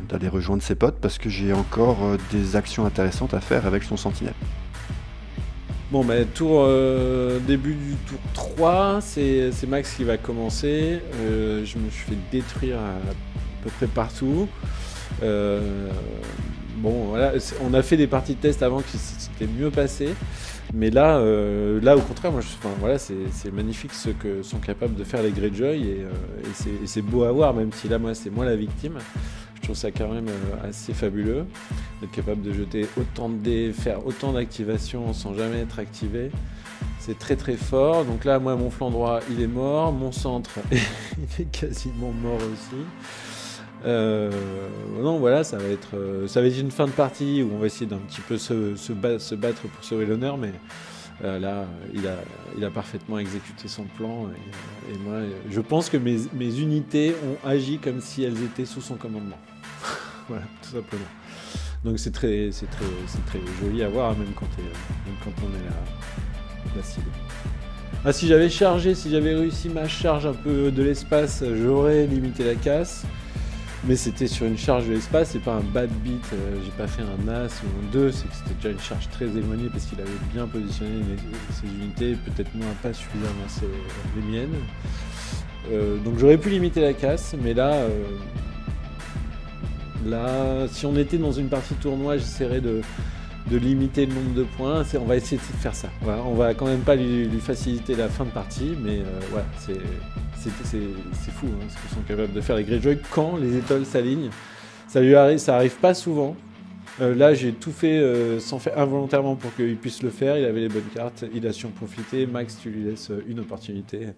d'aller rejoindre ses potes parce que j'ai encore des actions intéressantes à faire avec son sentinelle. Bon, début du tour 3, c'est Max qui va commencer. Je me suis fait détruire à peu près partout. Bon, voilà, on a fait des parties de test avant qui s'étaient mieux passées. Mais là, au contraire, c'est magnifique ce que sont capables de faire les Greyjoy et c'est beau à voir, même si là, moi, c'est moi la victime. Je trouve ça quand même assez fabuleux d'être capable de jeter autant de dés, faire autant d'activations sans jamais être activé. C'est très fort. Donc là, moi, mon flanc droit, il est mort. Mon centre, il est quasiment mort aussi. Non, voilà, ça va être une fin de partie où on va essayer d'un petit peu se battre pour sauver l'honneur, mais là, il a parfaitement exécuté son plan et moi, je pense que mes unités ont agi comme si elles étaient sous son commandement. Voilà, tout simplement. Donc c'est très joli à voir, même quand on est la cible. Ah, si j'avais réussi ma charge un peu de l'espace, j'aurais limité la casse. Mais c'était sur une charge de l'espace, c'est pas un bad beat, j'ai pas fait un as ou un 2, c'est que c'était déjà une charge très éloignée parce qu'il avait bien positionné ses unités, peut-être moins pas suffisamment les miennes. Donc j'aurais pu limiter la casse, mais là, si on était dans une partie tournoi, j'essaierais de limiter le nombre de points. On va essayer de faire ça. Voilà, on va quand même pas lui faciliter la fin de partie, mais voilà, c'est fou ce qu'ils sont capables de faire les Greyjoy quand les étoiles s'alignent. Ça arrive pas souvent. Là, j'ai tout fait sans faire involontairement pour qu'il puisse le faire. Il avait les bonnes cartes, il a su en profiter. Max, tu lui laisses une opportunité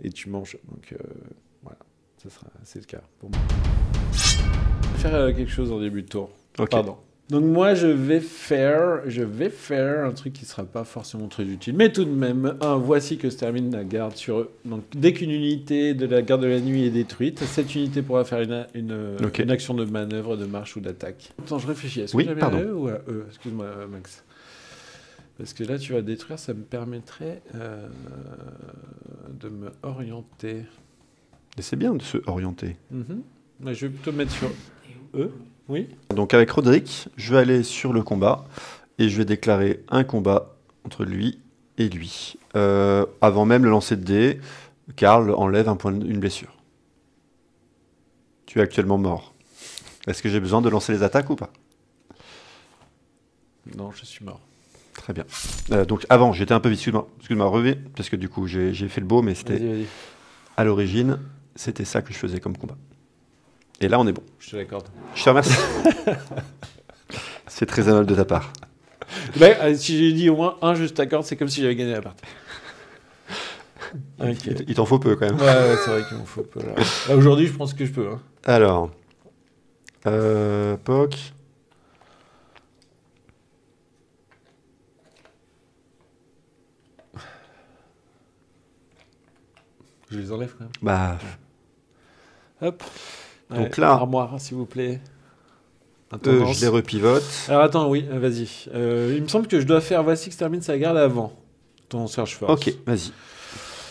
et tu manges. Donc voilà, c'est le cas pour moi. Je vais faire quelque chose en début de tour. Okay. Pardon. Donc moi je vais faire un truc qui sera pas forcément très utile, mais tout de même, voici que se termine la garde sur eux. Donc dès qu'une unité de la garde de la nuit est détruite, cette unité pourra faire une action de manœuvre, de marche ou d'attaque. Attends, je réfléchis, est-ce que j'avais à eux ou à eux? Excuse-moi Max. Parce que là tu vas détruire, ça me permettrait de me orienter. Et c'est bien de se orienter. Je vais plutôt mettre sur eux. Oui. Donc avec Roderick, je vais aller sur le combat et je vais déclarer un combat entre lui et lui. Avant même le lancer de dés, Karl enlève une blessure. Tu es actuellement mort. Est-ce que j'ai besoin de lancer les attaques ou pas? Non, je suis mort. Très bien. Donc avant, j'étais un peu vite, excuse-moi, reviens, parce que du coup j'ai fait le beau, mais c'était Vas-y. À l'origine, c'était ça que je faisais comme combat. Et là, on est bon. Je te l'accorde. Je te remercie. C'est très aimable de ta part. Si j'ai dit au moins un juste accord, c'est comme si j'avais gagné la partie. Okay. Il t'en faut peu quand même. Ouais, c'est vrai qu'il m'en faut peu. Là, aujourd'hui, je pense que je peux. Hein. Alors, POC. Je les enlève quand même. Bah. Hop. Donc là, armoire, s'il vous plaît. Intendance. Je les repivote. Alors attends, oui, vas-y. Il me semble que je dois faire voici que se termine sa garde avant ton Search Force. Ok, vas-y.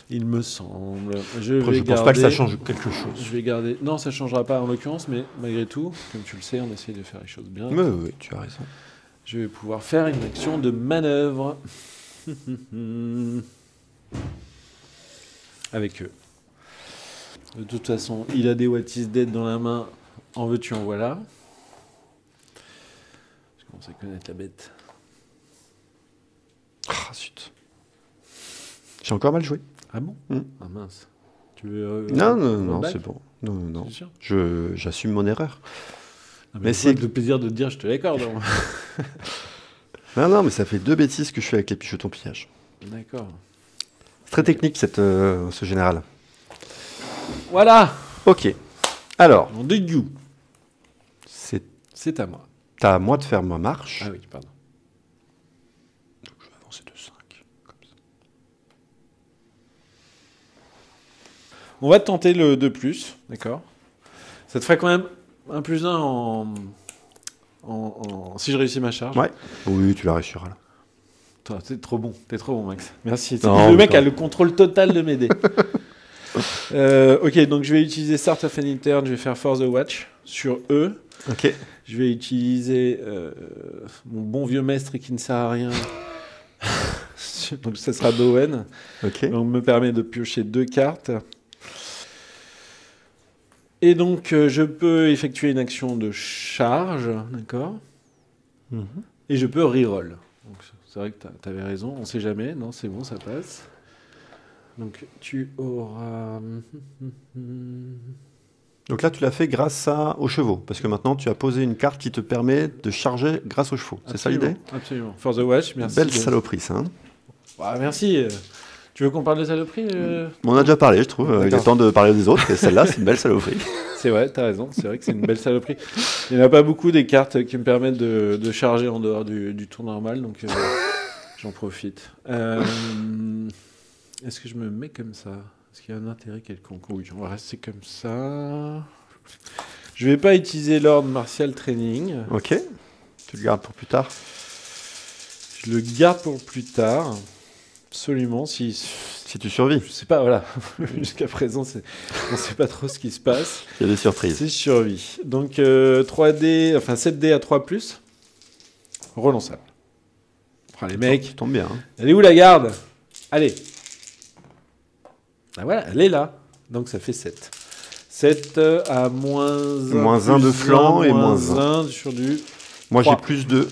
Il me semble. Je Après, vais je pense pas que ça change quelque chose. Je vais garder. Non, ça changera pas en l'occurrence, mais malgré tout, comme tu le sais, on essaye de faire les choses bien. Mais oui, tu as raison. Je vais pouvoir faire une action de manœuvre avec eux. De toute façon, il a des What is Dead dans la main. En veux-tu, en voilà. Je commence à connaître la bête. Ah, zut. J'ai encore mal joué. Ah bon? Ah mince. Tu veux Non, c'est bon. Non. C'est sûr? J'assume mon erreur. Non, Mais c'est c'est le plaisir de te dire je te l'accorde. Non, mais ça fait 2 bêtises que je fais avec les pichetons pillage. D'accord. C'est très technique ce général. Voilà. Ok. Alors, On dit you. c'est à moi. à moi de faire ma marche. Ah oui, pardon. Donc je vais avancer de 5. Comme ça. On va tenter le 2+, d'accord? Ça te ferait quand même un +1 si je réussis ma charge. Ouais. Oui, tu la réussiras là. Toi, t'es trop bon, Max. Merci. Non, Le mec toi. a le contrôle total de m'aider. Ok, donc je vais utiliser Start of an Turn, je vais faire For the Watch sur eux. Ok. Je vais utiliser mon bon vieux maître qui ne sert à rien. Donc ça sera Bowen. Ok. Donc me permet de piocher 2 cartes. Et donc je peux effectuer une action de charge, d'accord? Et je peux reroll. Donc c'est vrai que tu avais raison, on sait jamais. Non, c'est bon, ça passe. Donc tu auras... Donc là, tu l'as fait grâce aux chevaux. Parce que maintenant, tu as posé une carte qui te permet de charger grâce aux chevaux. C'est ça l'idée? Absolument. For the Watch, merci. Belle saloperie, ça. Hein. Ah, merci. Tu veux qu'on parle de saloperie On en a déjà parlé, je trouve. Il est temps de parler des autres. Et celle-là, c'est une belle saloperie. C'est vrai, t'as raison. C'est vrai que c'est une belle saloperie. Il n'y en a pas beaucoup des cartes qui me permettent de charger en dehors du tour normal. Donc j'en profite. Est-ce que je me mets comme ça? Est-ce qu'il y a un intérêt quelconque? Oui, on va rester comme ça. Je vais pas utiliser l'ordre martial training. Ok. Tu le gardes pour plus tard. Je le garde pour plus tard. Absolument. Si tu survis. Je sais pas, voilà. Jusqu'à présent, on sait pas trop ce qui se passe. Il y a des surprises. C'est survie. Donc 3D, enfin 7D à 3+. Relançable. Oh, les mecs. Ça tombe bien. Hein. Elle est où la garde? Allez. Ah voilà, elle est là. Donc ça fait 7. 7 à moins 1 de flanc et moins 1 sur du... Moi 3. j'ai plus de...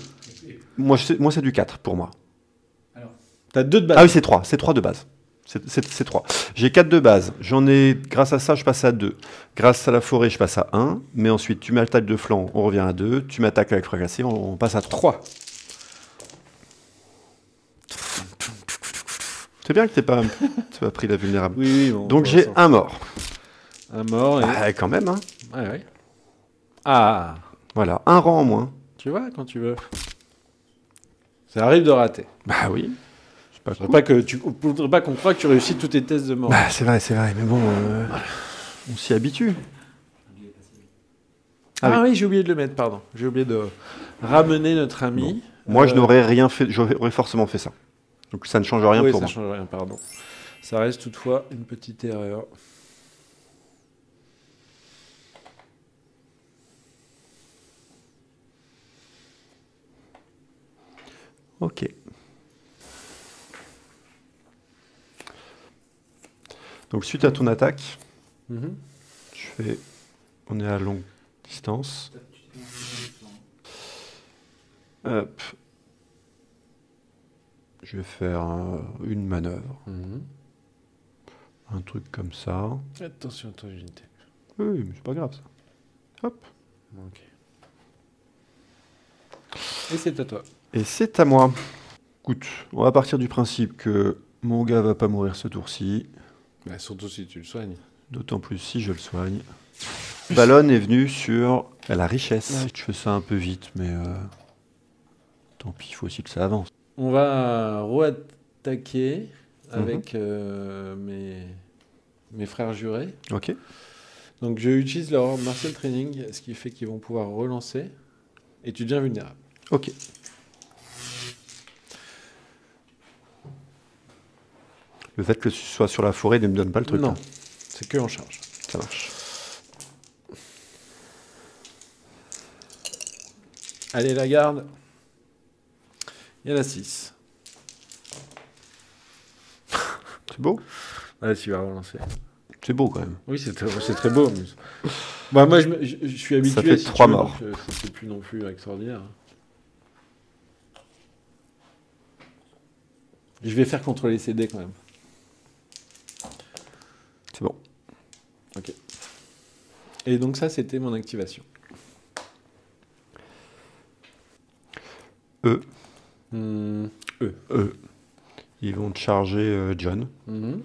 Moi c'est du 4 pour moi. Alors, t'as 2 de base. Ah oui, c'est 3. C'est 3 de base. C'est 3. J'ai 4 de base. J'en ai... Grâce à ça, je passe à 2. Grâce à la forêt, je passe à 1. Mais ensuite, tu m'attaques de flanc, on revient à 2. Tu m'attaques avec fracassé, on passe à 3. C'est bien que tu pas pris la vulnérable. Oui, bon, donc j'ai un mort. Un mort et... Ah, quand même, hein. Ouais. Ah. Voilà, un rang en moins. Tu vois, quand tu veux. Ça arrive de rater. Bah oui. Faudrait pas qu'on croie que tu réussis tous tes tests de mort. Bah c'est vrai, mais bon, on s'y habitue. Oui, j'ai oublié de le mettre, pardon. J'ai oublié de ramener notre ami. Bon. Moi, je n'aurais rien fait, j'aurais forcément fait ça. Donc ça ne change rien pour moi. Ça ne change rien, pardon. Ça reste toutefois une petite erreur. Ok. Donc suite à ton attaque, on est à longue distance. Hop. Je vais faire une manœuvre. Un truc comme ça. Attention à ton unité. Oui, mais c'est pas grave ça. Hop. Ok. Et c'est à toi. Et c'est à moi. Écoute, on va partir du principe que mon gars va pas mourir ce tour-ci. Bah, surtout si tu le soignes. D'autant plus si je le soigne. Ballon est venu sur la richesse. Ouais. Je fais ça un peu vite, mais tant pis, il faut aussi que ça avance. On va re-attaquer avec mes frères jurés. Ok. Donc je utilise leur martial training, ce qui fait qu'ils vont pouvoir relancer. et tu deviens vulnérable. Ok. Le fait que tu sois sur la forêt ne me donne pas le truc. Non, Hein. c'est que en charge. Ça marche. Allez, la garde. Il y a la 6. C'est beau. Allez, tu vas relancer. C'est beau quand même. Oui, c'est très beau. Mais... Bah, moi, je suis habitué. Ça fait si 3 tu veux, morts. donc, c'est plus non plus extraordinaire. Je vais faire contrôler ces dés quand même. C'est bon. Ok. Et donc ça, c'était mon activation. Eux. Eux. Ils vont te charger John. Mhm.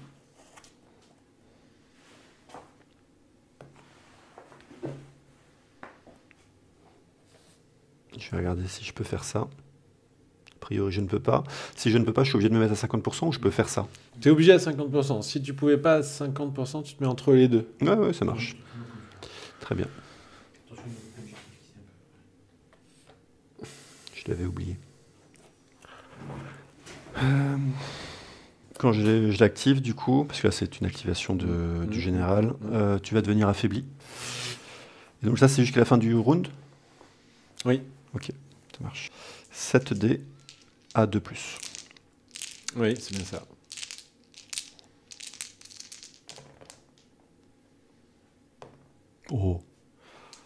Je vais regarder si je peux faire ça. A priori, je ne peux pas. Si je ne peux pas, je suis obligé de me mettre à 50% ou je peux faire ça. Tu es obligé à 50%. Si tu pouvais pas à 50%, tu te mets entre les deux. Ouais, ça marche. Très bien. Je l'avais oublié. Quand je l'active, du coup, parce que là, c'est une activation du général, tu vas devenir affaibli. Et donc ça, c'est jusqu'à la fin du round? Oui. Ok, ça marche. 7 dés à 2+. Oui, c'est bien ça. Oh.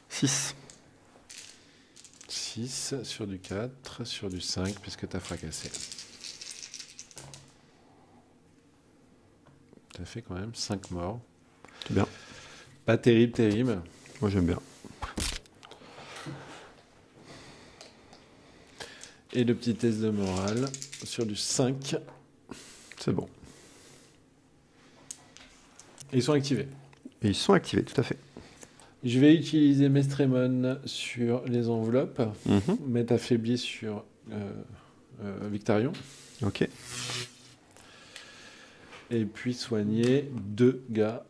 6. 6 sur du 4, sur du 5, puisque tu as fracassé. Tu as fait quand même 5 morts. C'est bien. Pas terrible, terrible. Moi, j'aime bien. Et le petit test de morale sur du 5. C'est bon. Et ils sont activés. Et ils sont activés, tout à fait. Je vais utiliser Mestremon sur les enveloppes. Mhm. Mettre affaibli sur Victarion. Ok. Et puis soigner 2 gars.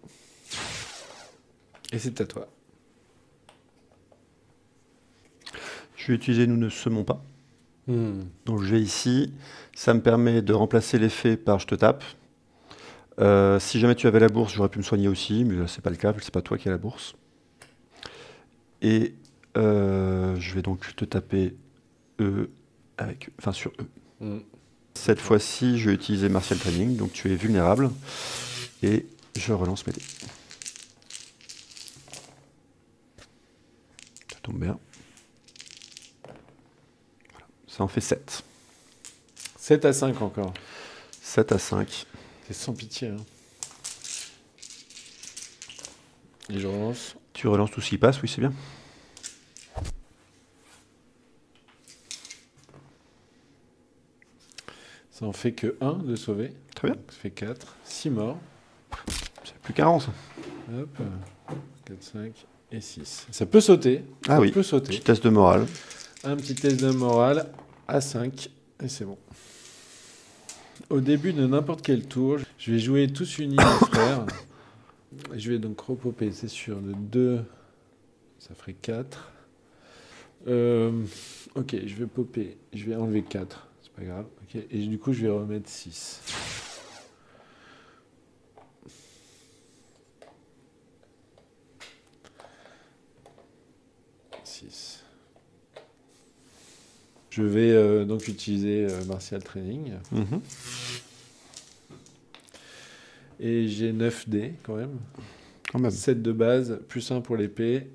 Et c'est à toi. Je vais utiliser Nous ne semons pas. Donc je vais ici. Ça me permet de remplacer l'effet par je te tape. Si jamais tu avais la bourse, j'aurais pu me soigner aussi, mais là c'est pas le cas, c'est pas toi qui as la bourse. Et je vais donc te taper sur eux. Cette fois-ci, je vais utiliser Martial Training, donc tu es vulnérable. Et je relance mes dés. Ça tombe bien. Voilà. Ça en fait 7. 7 à 5 encore. 7 à 5. C'est sans pitié. Hein. Et je relance. Tu relances tout ce qui passe, oui c'est bien. Ça en fait que 1 de sauver. Très bien. Donc ça fait 4. 6 morts. C'est plus qu'un rang, ça. Hop. 4, 5 et 6. Ça peut sauter. Ah Ça oui. peut sauter. Petit test de morale. Un petit test de morale à 5. Et c'est bon. Au début de n'importe quel tour, je vais jouer tous unis mes frères. Je vais donc repoper. C'est sûr. De 2, ça ferait 4. Ok, je vais popper. Je vais enlever 4. C'est pas grave. Okay. Et du coup, je vais remettre 6. Je vais donc utiliser Martial Training. Mhm. Et j'ai 9 dés quand même. Quand même. 7 de base, plus 1 pour l'épée.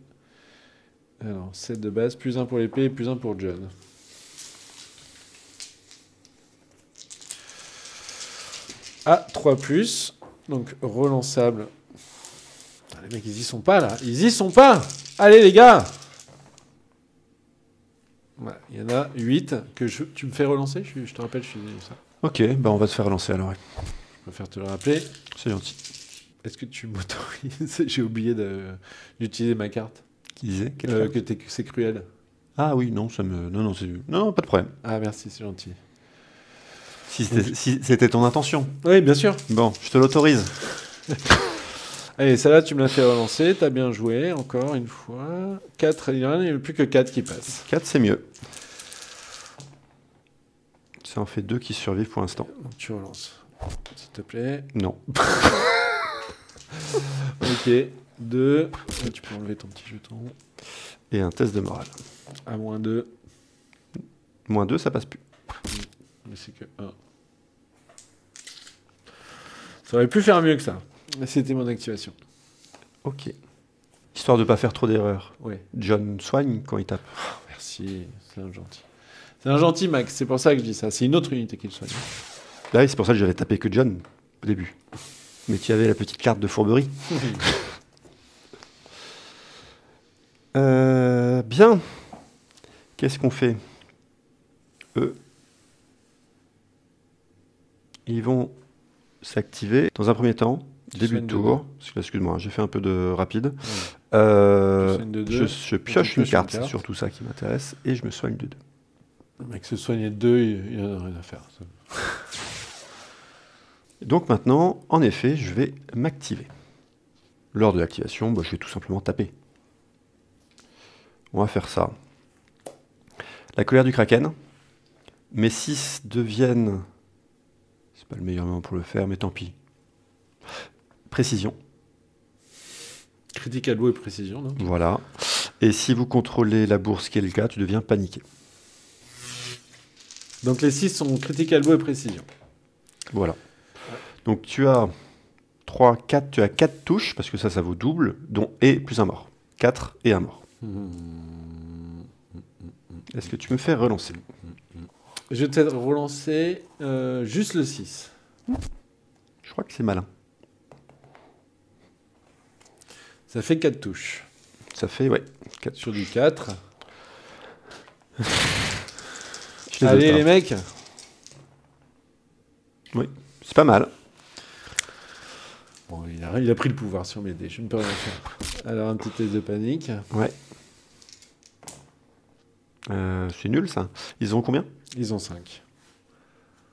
Alors, 7 de base, plus 1 pour l'épée et plus 1 pour John. Ah, 3 plus. Donc, relançable. Putain, les mecs, ils y sont pas, là. Ils y sont pas. Allez, les gars. Voilà, il y en a 8 que tu me fais relancer, je te rappelle, je suis ça. Ok, bah on va te faire relancer alors. Ouais. Je préfère te le rappeler. C'est gentil. Est-ce que tu m'autorises? J'ai oublié d'utiliser ma carte. Qui disait Que c'est cruel. Ah oui, non, non, pas de problème. Ah, merci, c'est gentil. Si c'était ton intention. Oui, bien sûr. Bon, je te l'autorise. Allez, celle-là, tu me l'as fait relancer. T'as bien joué, encore une fois. 4, il n'y a plus que 4 qui passent. 4, c'est mieux. Ça en fait 2 qui survivent pour l'instant. Donc, tu relances, s'il te plaît. Non. Ok, 2. Tu peux enlever ton petit jeton. Et un test de morale. À moins 2. Moins 2, ça passe plus. Mais c'est que 1. Ça aurait pu faire mieux que ça. Mais c'était mon activation. Ok. Histoire de pas faire trop d'erreurs. Oui. John soigne quand il tape. Merci, c'est un gentil. C'est un gentil, Max, c'est pour ça que je dis ça. C'est une autre unité qui le soigne. Là, c'est pour ça que j'avais tapé que John au début. Mais tu avais la petite carte de fourberie. Bien. Qu'est-ce qu'on fait? Eux, ils vont s'activer dans un premier temps. Début de tour. Excuse-moi, j'ai fait un peu de rapide. Je pioche une carte, c'est surtout ça qui m'intéresse. Et je me soigne de 2. Le mec se soigne de 2, il n'en a rien à faire. Donc maintenant, en effet, je vais m'activer. Lors de l'activation, je vais tout simplement taper. On va faire ça. La colère du Kraken. Mes 6 deviennent... C'est pas le meilleur moment pour le faire, mais tant pis. Précision. Critique à l'eau et précision, non? Voilà. Et si vous contrôlez la bourse, qui est le cas, tu deviens paniqué. Donc les 6 sont critique à l'eau et précision. Voilà. Donc tu as 3, 4, tu as 4 touches, parce que ça vaut double, dont et plus un mort. 4 et un mort. Est-ce que tu me fais relancer? Je vais peut-être relancer juste le 6. Je crois que c'est malin. Ça fait 4 touches. Ça fait, ouais, 4 sur du 4. Allez les mecs. Oui, c'est pas mal. Bon, il a pris le pouvoir sur mes dés, je ne peux rien faire. Alors un petit test de panique. Ouais. C'est nul ça. Ils ont combien? Ils ont 5.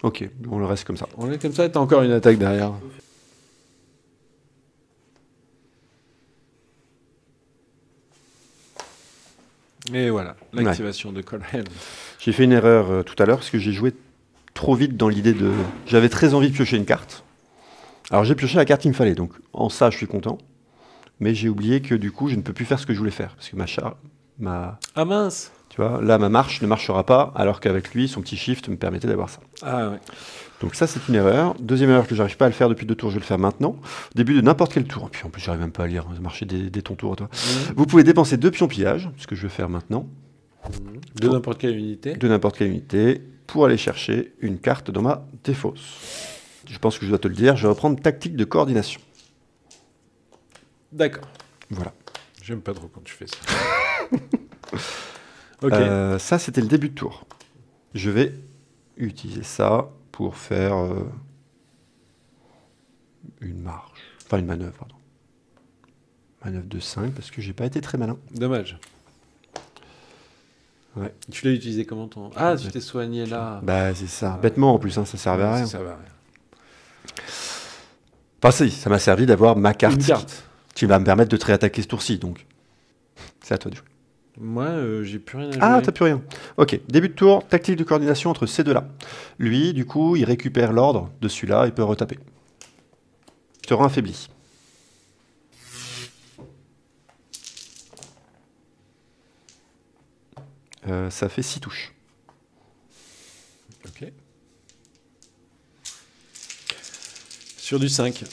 Ok, on le reste comme ça. On est comme ça et t'as encore une attaque derrière. Et voilà, l'activation de Colheim. J'ai fait une erreur tout à l'heure parce que j'ai joué trop vite dans l'idée de... J'avais très envie de piocher une carte. Alors j'ai pioché la carte qu'il me fallait, donc en ça je suis content. Mais j'ai oublié que du coup je ne peux plus faire ce que je voulais faire. Parce que Ah mince! Tu vois, là ma marche ne marchera pas, alors qu'avec lui, son petit shift me permettait d'avoir ça. Ah ouais. Donc ça c'est une erreur. Deuxième erreur que j'arrive pas à le faire depuis 2 tours, je vais le faire maintenant. Au début de n'importe quel tour. Et puis en plus j'arrive même pas à lire, marcher des ton tour, toi. Vous pouvez dépenser 2 pions pillage, ce que je vais faire maintenant. De n'importe quelle unité. De n'importe quelle unité, pour aller chercher une carte dans ma défausse. Je pense que je dois te le dire, je vais reprendre tactique de coordination. D'accord. Voilà. J'aime pas trop quand tu fais ça. Ok. Ça, c'était le début de tour. Je vais utiliser ça pour faire une marche. Enfin, une manœuvre, pardon. Manœuvre de 5, parce que j'ai pas été très malin. Dommage. Ouais. Tu l'as utilisé comment ton... Ah, tu t'es soigné là. Bah, c'est ça. Bêtement, en plus, hein, ça servait à rien. Ça servait à rien. Enfin, si, ça m'a servi d'avoir ma carte. Une carte. Qui va me permettre de te réattaquer ce tour-ci, donc. C'est à toi de jouer. Moi, j'ai plus rien à jouer. Ah, t'as plus rien. Ok, début de tour, tactique de coordination entre ces deux-là. Lui, du coup, il récupère l'ordre de celui-là et peut retaper. Je te rends affaibli. Ça fait 6 touches. Ok. Sur du 5.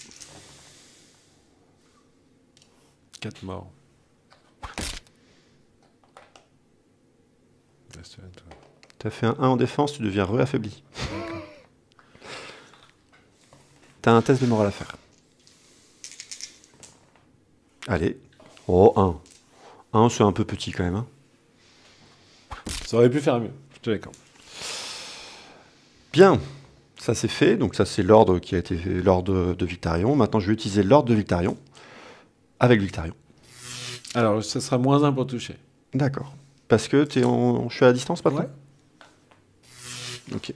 4 morts. T'as fait un 1 en défense, tu deviens re-affaibli. T'as un test de morale à faire. Allez. Oh, 1. 1, c'est un peu petit quand même. Hein. Ça aurait pu faire mieux, je te l'accorde. Bien. Ça c'est fait. Donc ça c'est l'ordre qui a été fait, l'ordre de Victarion. Maintenant je vais utiliser l'ordre de Victarion avec Victarion. Alors ça sera moins 1 pour toucher. D'accord. Parce que je suis à la distance maintenant. Ouais. Ok.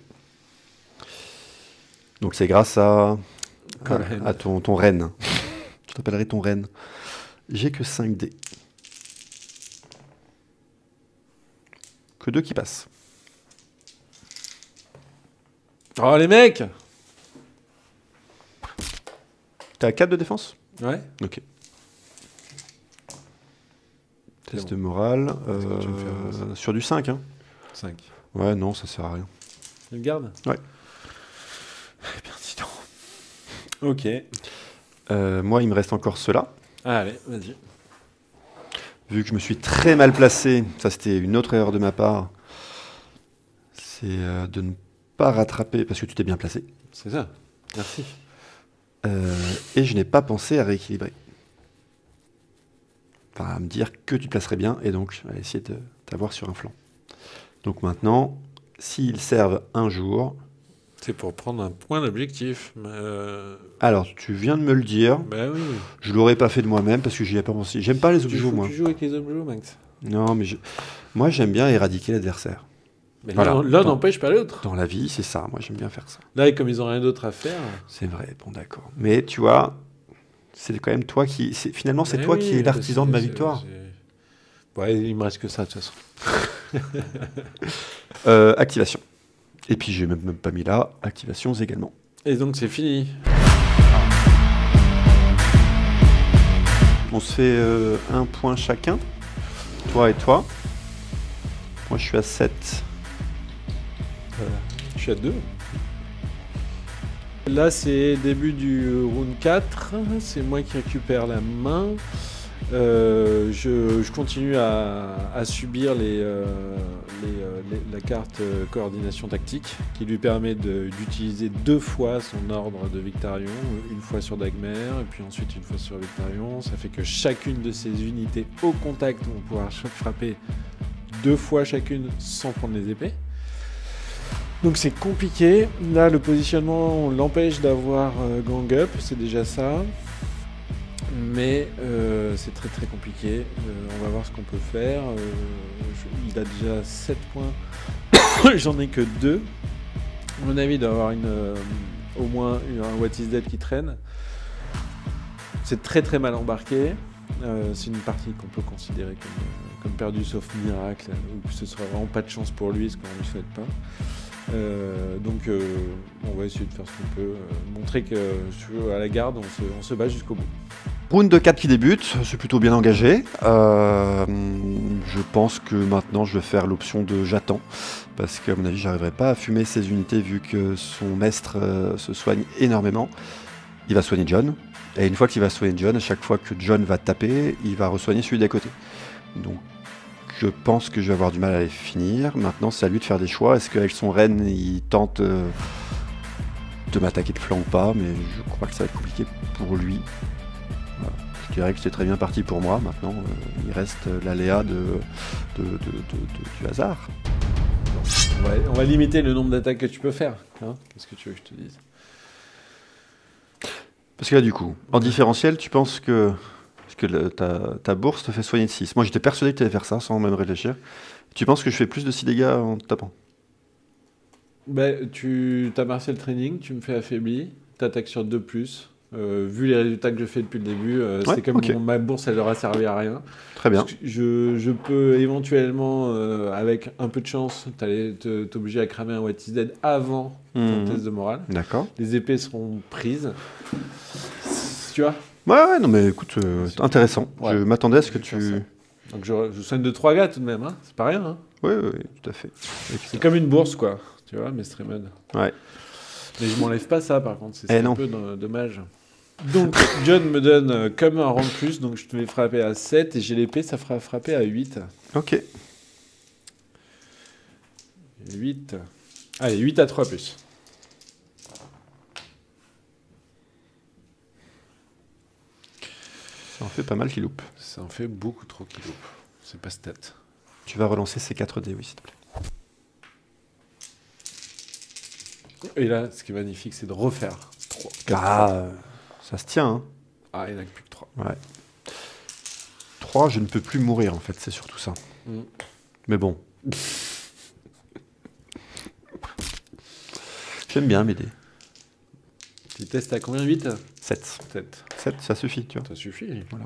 Donc c'est grâce à ton reine. Je t'appellerai ton reine. J'ai que 5 dés. Que 2 qui passent. Oh, les mecs! T'as 4 de défense? Ouais. Ok. C'est Test bon. de morale. Est-ce que tu me fais avancer Sur du 5, hein. 5. Ouais, non, ça sert à rien. Tu le gardes? Ouais. Eh bien, dis donc. Ok. Moi, il me reste encore ceux-là. Allez, vas-y. Vu que je me suis très mal placé, ça c'était une autre erreur de ma part, c'est de ne pas rattraper, parce que tu t'es bien placé, C'est ça. Merci. et je n'ai pas pensé à rééquilibrer. Enfin, à me dire que tu te placerais bien, et donc à essayer de t'avoir sur un flanc. Donc maintenant, s'ils servent un jour, C'est pour prendre un point d'objectif. alors tu viens de me le dire, Bah oui. je l'aurais pas fait de moi-même, parce que j'y ai pas pensé. J'aime pas les Tu objets, joues, moi. tu joues avec les objets, Max. Non, mais moi j'aime bien éradiquer l'adversaire. Mais Voilà. l'un n'empêche pas l'autre. Dans la vie, c'est ça, moi j'aime bien faire ça. Là, comme ils ont rien d'autre à faire. C'est vrai, bon d'accord. Mais tu vois, c'est quand même toi qui... Finalement, c'est Eh toi oui, qui es l'artisan de ma c'est- victoire. Ouais, il me reste que ça, de toute façon. Activation. Et puis j'ai même pas mis là, activations également. Et donc, c'est fini. On se fait un point chacun, toi et toi. Moi je suis à 7. Je suis à 2. Là, c'est début du round 4. C'est moi qui récupère la main. Je continue à subir la carte coordination tactique qui lui permet d'utiliser 2 fois son ordre de Victarion, une fois sur Dagmer et puis ensuite une fois sur Victarion. Ça fait que chacune de ces unités au contact vont pouvoir frapper 2 fois chacune sans prendre les épées. Donc c'est compliqué. Là, le positionnement l'empêche d'avoir gang up, c'est déjà ça. Mais c'est très très compliqué. On va voir ce qu'on peut faire. Il a déjà 7 points. J'en ai que 2. À mon avis, il doit y avoir au moins un What is Dead qui traîne. C'est très très mal embarqué. C'est une partie qu'on peut considérer comme perdue sauf miracle, ou que ce sera vraiment pas de chance pour lui, ce qu'on ne lui souhaite pas. Donc on va essayer de faire ce qu'on peut, montrer que à la garde on se bat jusqu'au bout. Round de 4 qui débute, c'est plutôt bien engagé. Je pense que maintenant je vais faire l'option de j'attends, parce qu'à mon avis j'arriverai pas à fumer ces unités vu que son maître se soigne énormément. Il va soigner John, et une fois qu'il va soigner John, à chaque fois que John va taper, il va re-soigner celui d'à côté. Donc je pense que je vais avoir du mal à les finir. Maintenant, c'est à lui de faire des choix. Est-ce qu'avec son reine, il tente de m'attaquer de flanc ou pas? Mais je crois que ça va être compliqué pour lui. Voilà. Je dirais que c'est très bien parti pour moi. Maintenant, il reste l'aléa du hasard. On va limiter le nombre d'attaques que tu peux faire. Hein. Qu'est-ce que tu veux que je te dise? Parce que là, du coup, en différentiel, tu penses que... Parce que ta bourse te fait soigner de 6. Moi, j'étais persuadé que tu allais faire ça sans même réfléchir. Tu penses que je fais plus de 6 dégâts en te tapant? Tu as martial training, tu me fais affaibli, t'attaques sur 2+. Vu les résultats que je fais depuis le début, c'est comme ok. ma bourse, elle leur a servi à rien. Très bien. Je peux éventuellement, avec un peu de chance, t'obliger à cramer un What is Dead avant ton test de morale. D'accord. Les épées seront prises. Tu vois? Ouais, non, mais écoute, intéressant. Ouais. Je m'attendais à ce que Je vais tu... faire ça. Donc je soigne de 3 gars tout de même, hein. C'est pas rien. Hein. Oui, tout à fait. C'est comme une bourse, quoi. Tu vois, mais Streamed. Ouais. Mais je m'enlève pas ça, par contre. C'est Eh un non. peu dommage. Donc, John me donne comme un rang de plus, donc je te vais frapper à 7, et j'ai l'épée, ça fera frapper à 8. Ok. 8. Allez, 8 à 3 plus. Ça en fait pas mal qu'il loupe. Ça en fait beaucoup trop qu'il loupe. C'est pas stat. Tu vas relancer ces 4 dés, oui, s'il te plaît. Et là, ce qui est magnifique, c'est de refaire 3. Ça se tient, hein. Ah, il n'y en a que plus que 3. Ouais. 3, je ne peux plus mourir, en fait, c'est surtout ça. Mais bon. J'aime bien m'aider. Tu testes à combien? 8 7. 7. 7, ça suffit, tu vois. Ça suffit. Voilà.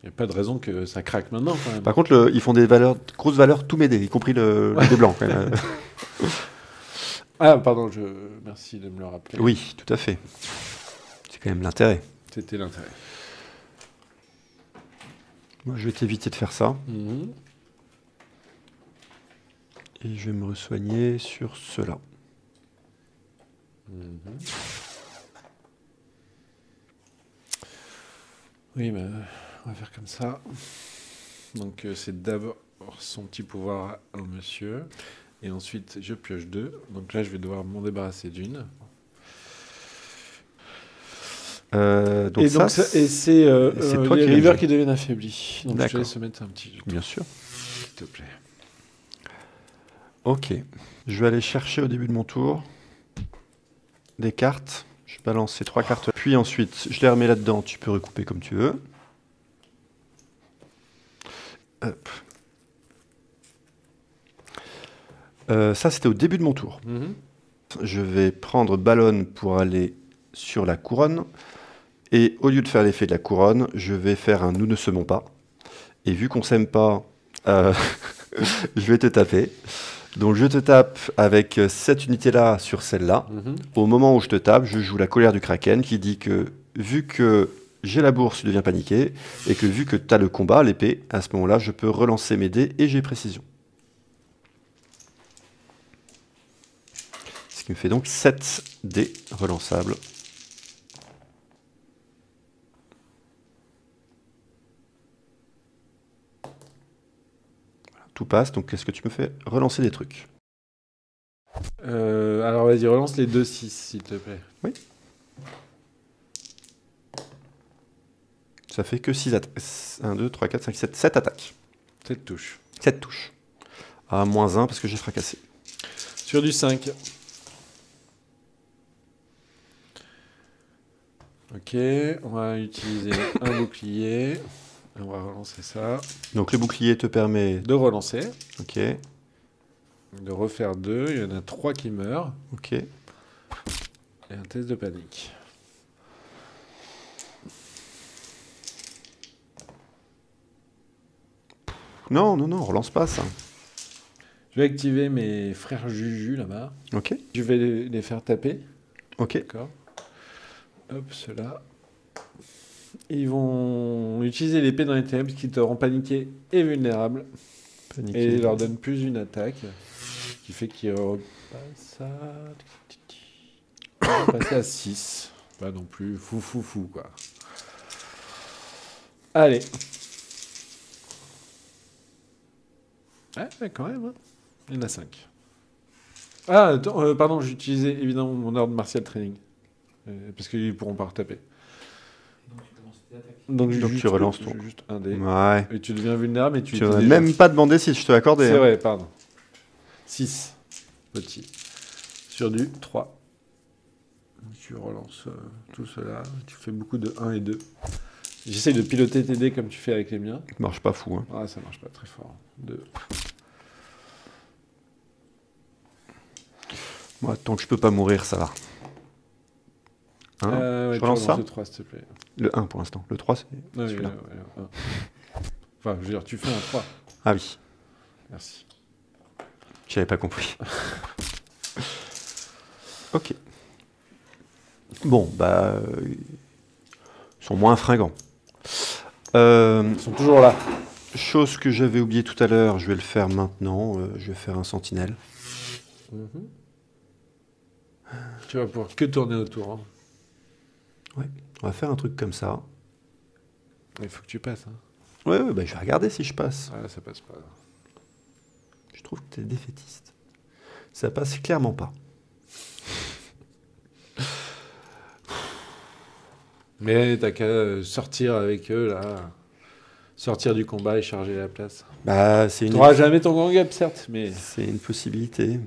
Il n'y a pas de raison que ça craque maintenant, quand même. Par contre, ils font des grosses valeurs tout m'aider, y compris le dé blanc, quand même. Ah, pardon, merci de me le rappeler. Oui, tout à fait. C'est quand même l'intérêt. C'était l'intérêt. Moi, je vais t'éviter de faire ça. Mhm. Et je vais me re-soigner sur cela. Mhm. Oui, mais on va faire comme ça. Donc, c'est d'abord son petit pouvoir au monsieur. Et ensuite, je pioche 2. Donc là, je vais devoir m'en débarrasser d'une. Donc ça, c'est c'est toi les qui rivers règles. qui deviennent affaiblis. Donc je te D'accord. laisse mettre un petit bien sûr. s'il te plaît. Ok. Je vais aller chercher au début de mon tour des cartes. Je balance ces 3 cartes. Puis ensuite, je les remets là-dedans. Tu peux recouper comme tu veux. Hop. Ça, c'était au début de mon tour. Mhm. Je vais prendre ballon pour aller sur la couronne. Et au lieu de faire l'effet de la couronne, je vais faire un nous ne semons pas. Et vu qu'on s'aime pas, je vais te taper. Donc je te tape avec cette unité-là sur celle-là. Mhm. Au moment où je te tape, je joue la colère du Kraken qui dit que vu que j'ai la bourse, tu deviens paniqué. Et que vu que tu as le combat, l'épée, à ce moment-là, je peux relancer mes dés et j'ai précision. Ce qui me fait donc 7 dés relançables. Tout passe, donc qu'est-ce que tu me fais? Relancer des trucs. Alors vas-y, relance les 2-6, s'il te plaît. Ça fait que 6 attaques. 1, 2, 3, 4, 5, 7. 7 attaques. 7 touches. 7 touches. À moins 1 parce que j'ai fracassé. Sur du 5. Ok, on va utiliser un bouclier. On va relancer ça. Donc le bouclier te permet... De relancer. Ok, De refaire 2. Il y en a 3 qui meurent. ok. Et un test de panique. Non, non, non, relance pas ça. Je vais activer mes frères Juju là-bas. Ok, Je vais les faire taper. ok. D'accord. Hop, ceux-là. Ils vont utiliser l'épée dans les ténèbres qui te rend paniqué et vulnérable. Paniqué. Et leur donne plus une attaque. Ce qui fait qu'ils repassent à 6. Pas non plus fou, quoi. Allez. Ouais, quand même. Hein. Il y en a 5. Ah, attends, pardon, j'ai utilisé évidemment mon ordre martial training. Parce qu'ils pourront pas retaper. Donc tu relances ton... juste un dé. Ouais. Et tu deviens vulnérable et tu Tu étais n'as déjà- même pas demandé si je te l'accordais. C'est hein. vrai, pardon. 6. Petit. Sur du 3. Tu relances tout cela. Tu fais beaucoup de 1 et 2. J'essaye de piloter tes dés comme tu fais avec les miens. Ça marche pas fou. Hein. Ah, ça marche pas très fort. 2. Moi, tant que je peux pas mourir, ça va. Hein Ouais, je tu relance ça relances le 3, s'il te plaît. Le 1 pour l'instant. Le 3, c'est Ouais, celui-là. ouais, un. Enfin, je veux dire, tu fais un 3. Ah oui, Merci. j'avais pas compris. Ok. Bon, bah... ils sont moins fringants. Ils sont toujours là. Chose que j'avais oublié tout à l'heure, je vais le faire maintenant. Je vais faire un sentinelle. Tu vas pouvoir que tourner autour. Hein. On va faire un truc comme ça. Il faut que tu passes. Hein. Ouais, bah, je vais regarder si je passe. Ah, ça passe pas. Je trouve que t'es défaitiste. Ça passe clairement pas. Mais t'as qu'à sortir avec eux, là. Sortir du combat et charger la place. Bah, c'est une... T'auras jamais ton gang up, certes, mais... C'est une possibilité.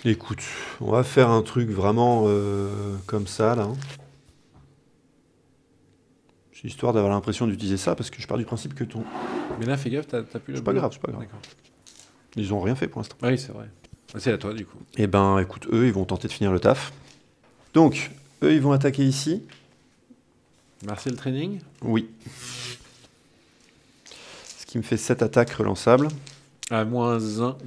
Écoute, on va faire un truc vraiment comme ça, là. C'est histoire d'avoir l'impression d'utiliser ça, parce que je pars du principe que ton... Mais là, fais gaffe, t'as plus le... C'est pas grave, c'est pas grave. D'accord. Ils ont rien fait pour l'instant. Ah oui, c'est vrai. Ah, c'est à toi, du coup. Eh ben, écoute, eux, ils vont tenter de finir le taf. Donc, eux, ils vont attaquer ici. Martial Training. Oui. Ce qui me fait 7 attaques relançables. À -1.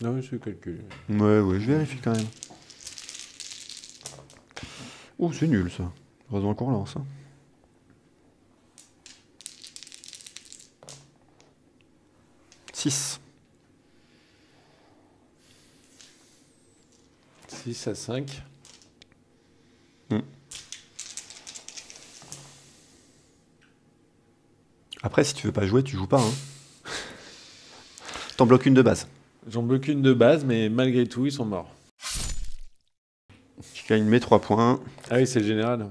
Non, mais c'est calculé. Ouais, je vérifie quand même. Oh, c'est nul ça. Heureusement qu'on relance. Hein. Six. 6 à 5. Après, si tu veux pas jouer, tu joues pas. Hein. T'en bloques une de base. J'en bloque une de base, mais malgré tout, ils sont morts. Je gagne mes 3 points. Ah oui, c'est le général.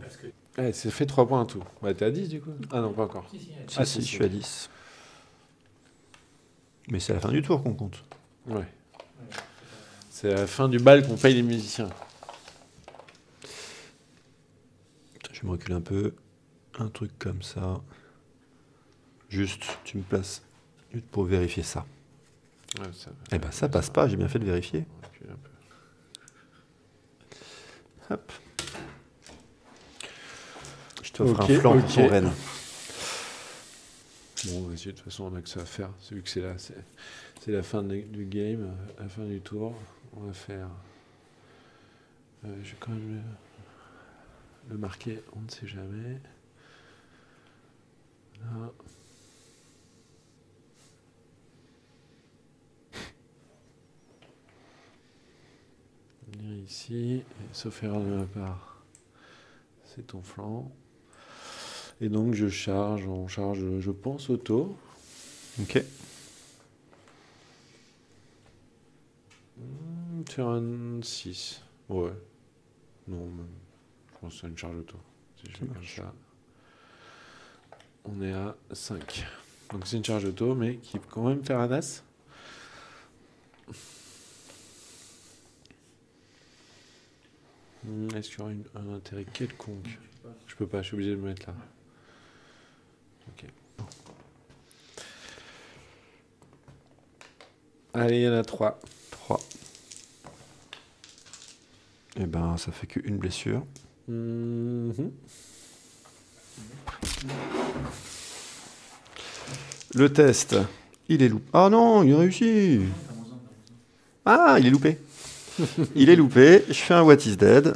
Ouais, c'est fait 3 points en tout. Bah, t'es à 10 du coup? Ah non, pas encore. Si, je suis à 10. Mais c'est à la fin du tour qu'on compte. Ouais. C'est à la fin du bal qu'on paye les musiciens. Je me recule un peu. Un truc comme ça. Juste, tu me places juste pour vérifier ça. Ouais, ça Eh ben ça passe pas, j'ai bien fait de vérifier. recule un peu. Hop. Je t'offre Ok, un flanc pour ok. ton reine. Bon, vas-y, de toute façon, on a que ça à faire. C'est vu que c'est la fin du game, la fin du tour. On va faire. Je vais quand même le marquer, on ne sait jamais. Là. Venir ici, et sauf erreur de ma part, c'est ton flanc. Et donc on charge, je pense, auto. Ok. Sur un 6. Ouais. Non, même. Je pense que c'est une charge auto. Si je fais comme ça. On est à 5. Donc c'est une charge auto, mais qui peut quand même faire un as. Est-ce qu'il y aura un intérêt quelconque? Je peux pas, je suis obligé de me mettre là. Ok. Allez, il y en a 3. 3. Et ben ça fait qu'une blessure. Mhm. Le test, il est loupé. Ah non, il réussit. Ah, il est loupé. Il est loupé. Je fais un What is Dead.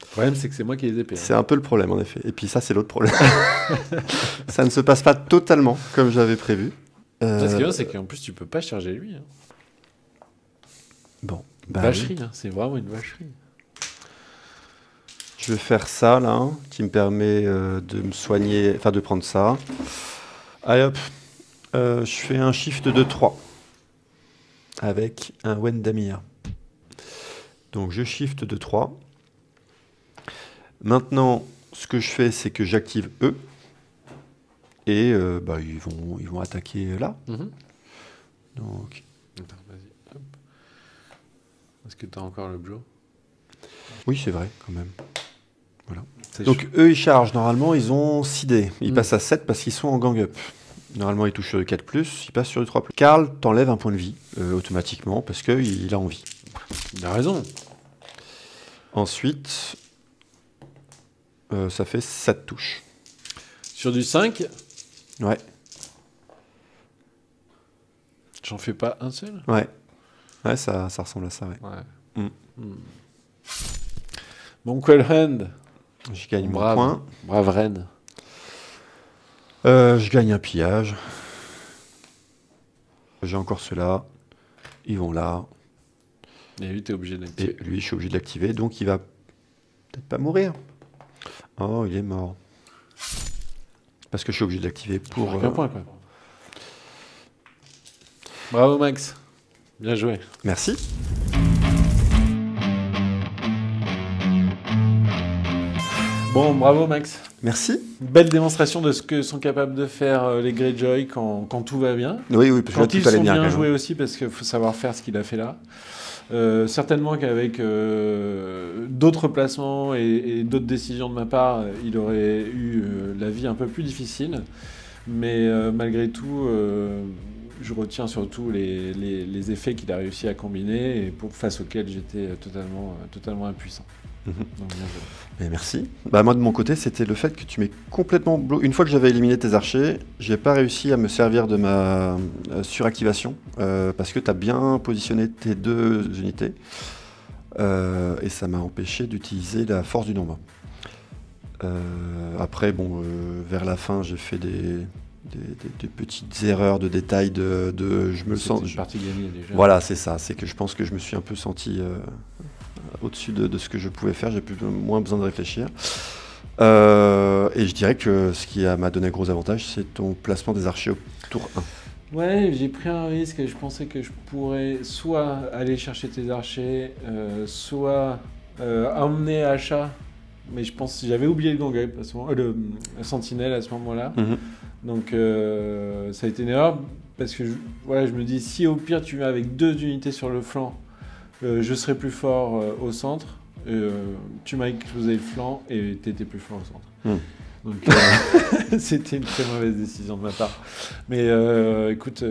Le problème, c'est que c'est moi qui les ai payés. C'est un peu le problème en effet. Et puis ça, c'est l'autre problème. Ça ne se passe pas totalement comme j'avais prévu. Ce qui est bien, c'est qu'en plus, tu peux pas charger lui. Hein. Bon, bah Vacherie, oui. hein, c'est vraiment une vacherie. Je vais faire ça là, hein, qui me permet de me soigner, enfin de prendre ça. Allez hop, je fais un shift de 3 avec un Wendamir. Donc je shift de 3. Maintenant, ce que je fais, c'est que j'active eux. Et bah, ils vont attaquer là. Donc, Attends, vas-y. Hop. Est-ce que tu as encore le Joe? oui, c'est vrai, quand même. Voilà. C'est Donc, eux, ils chargent. Normalement, ils ont 6 dés. Ils Mm. passent à 7 parce qu'ils sont en gang up. Normalement, ils touchent sur le 4+, ils passent sur le 3+. Karl t'enlève un point de vie automatiquement parce qu'il a envie. Il a raison. Ensuite, ça fait 7 touches. Sur du 5, Ouais, j'en fais pas un seul. ouais. Ouais, ça ressemble à ça, ouais. Ouais. Mm. Bon, Quell Hand. Je gagne mon Brave. point. Brave reine. Je gagne un pillage. J'ai encore ceux-là. Ils vont là. Et lui, t'es obligé Et d'activer. lui, je suis obligé de l'activer. Donc, il va peut-être pas mourir. Oh, il est mort. Parce que je suis obligé de l'activer pour... Un point, quoi. Bravo, Max. Bien joué. Merci. Bon, bravo, Max. Merci. Belle démonstration de ce que sont capables de faire les Greyjoy quand tout va bien. Oui, parce que là, Quand tout ils allait sont bien. bien quand même. joués aussi, parce qu'il faut savoir faire ce qu'il a fait là. Certainement qu'avec d'autres placements et d'autres décisions de ma part, il aurait eu la vie un peu plus difficile. Mais malgré tout, je retiens surtout les effets qu'il a réussi à combiner et face auxquels j'étais totalement impuissant. Mhm. Donc, bien joué. Mais merci. Bah, moi, de mon côté, c'était le fait que tu m'aies complètement bloqué. Une fois que j'avais éliminé tes archers, j'ai pas réussi à me servir de ma suractivation parce que tu as bien positionné tes 2 unités et ça m'a empêché d'utiliser la force du nombre. Après, bon, vers la fin, j'ai fait des petites erreurs de détail je me sens. C'était une partie gagnée déjà. Voilà, c'est ça. C'est que je pense que je me suis un peu senti au-dessus de ce que je pouvais faire. J'ai moins besoin de réfléchir. Et je dirais que ce qui m'a donné un gros avantage, c'est ton placement des archers au tour 1. Ouais, j'ai pris un risque et je pensais que je pourrais soit aller chercher tes archers, soit emmener Achat. Mais je pense que j'avais oublié le Gangway, le Sentinelle à ce moment-là. Mhm. Donc ça a été une erreur parce que je me dis si au pire tu vas avec 2 unités sur le flanc, je serai plus fort au centre. Tu m'as explosé le flanc et tu étais plus fort au centre. Mhm. Donc c'était une très mauvaise décision de ma part. Mais écoute,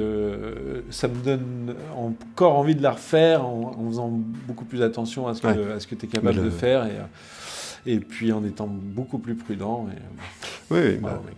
ça me donne encore envie de la refaire en faisant beaucoup plus attention à ce que tu es capable de faire et puis en étant beaucoup plus prudent. Oui, Bravo, mec.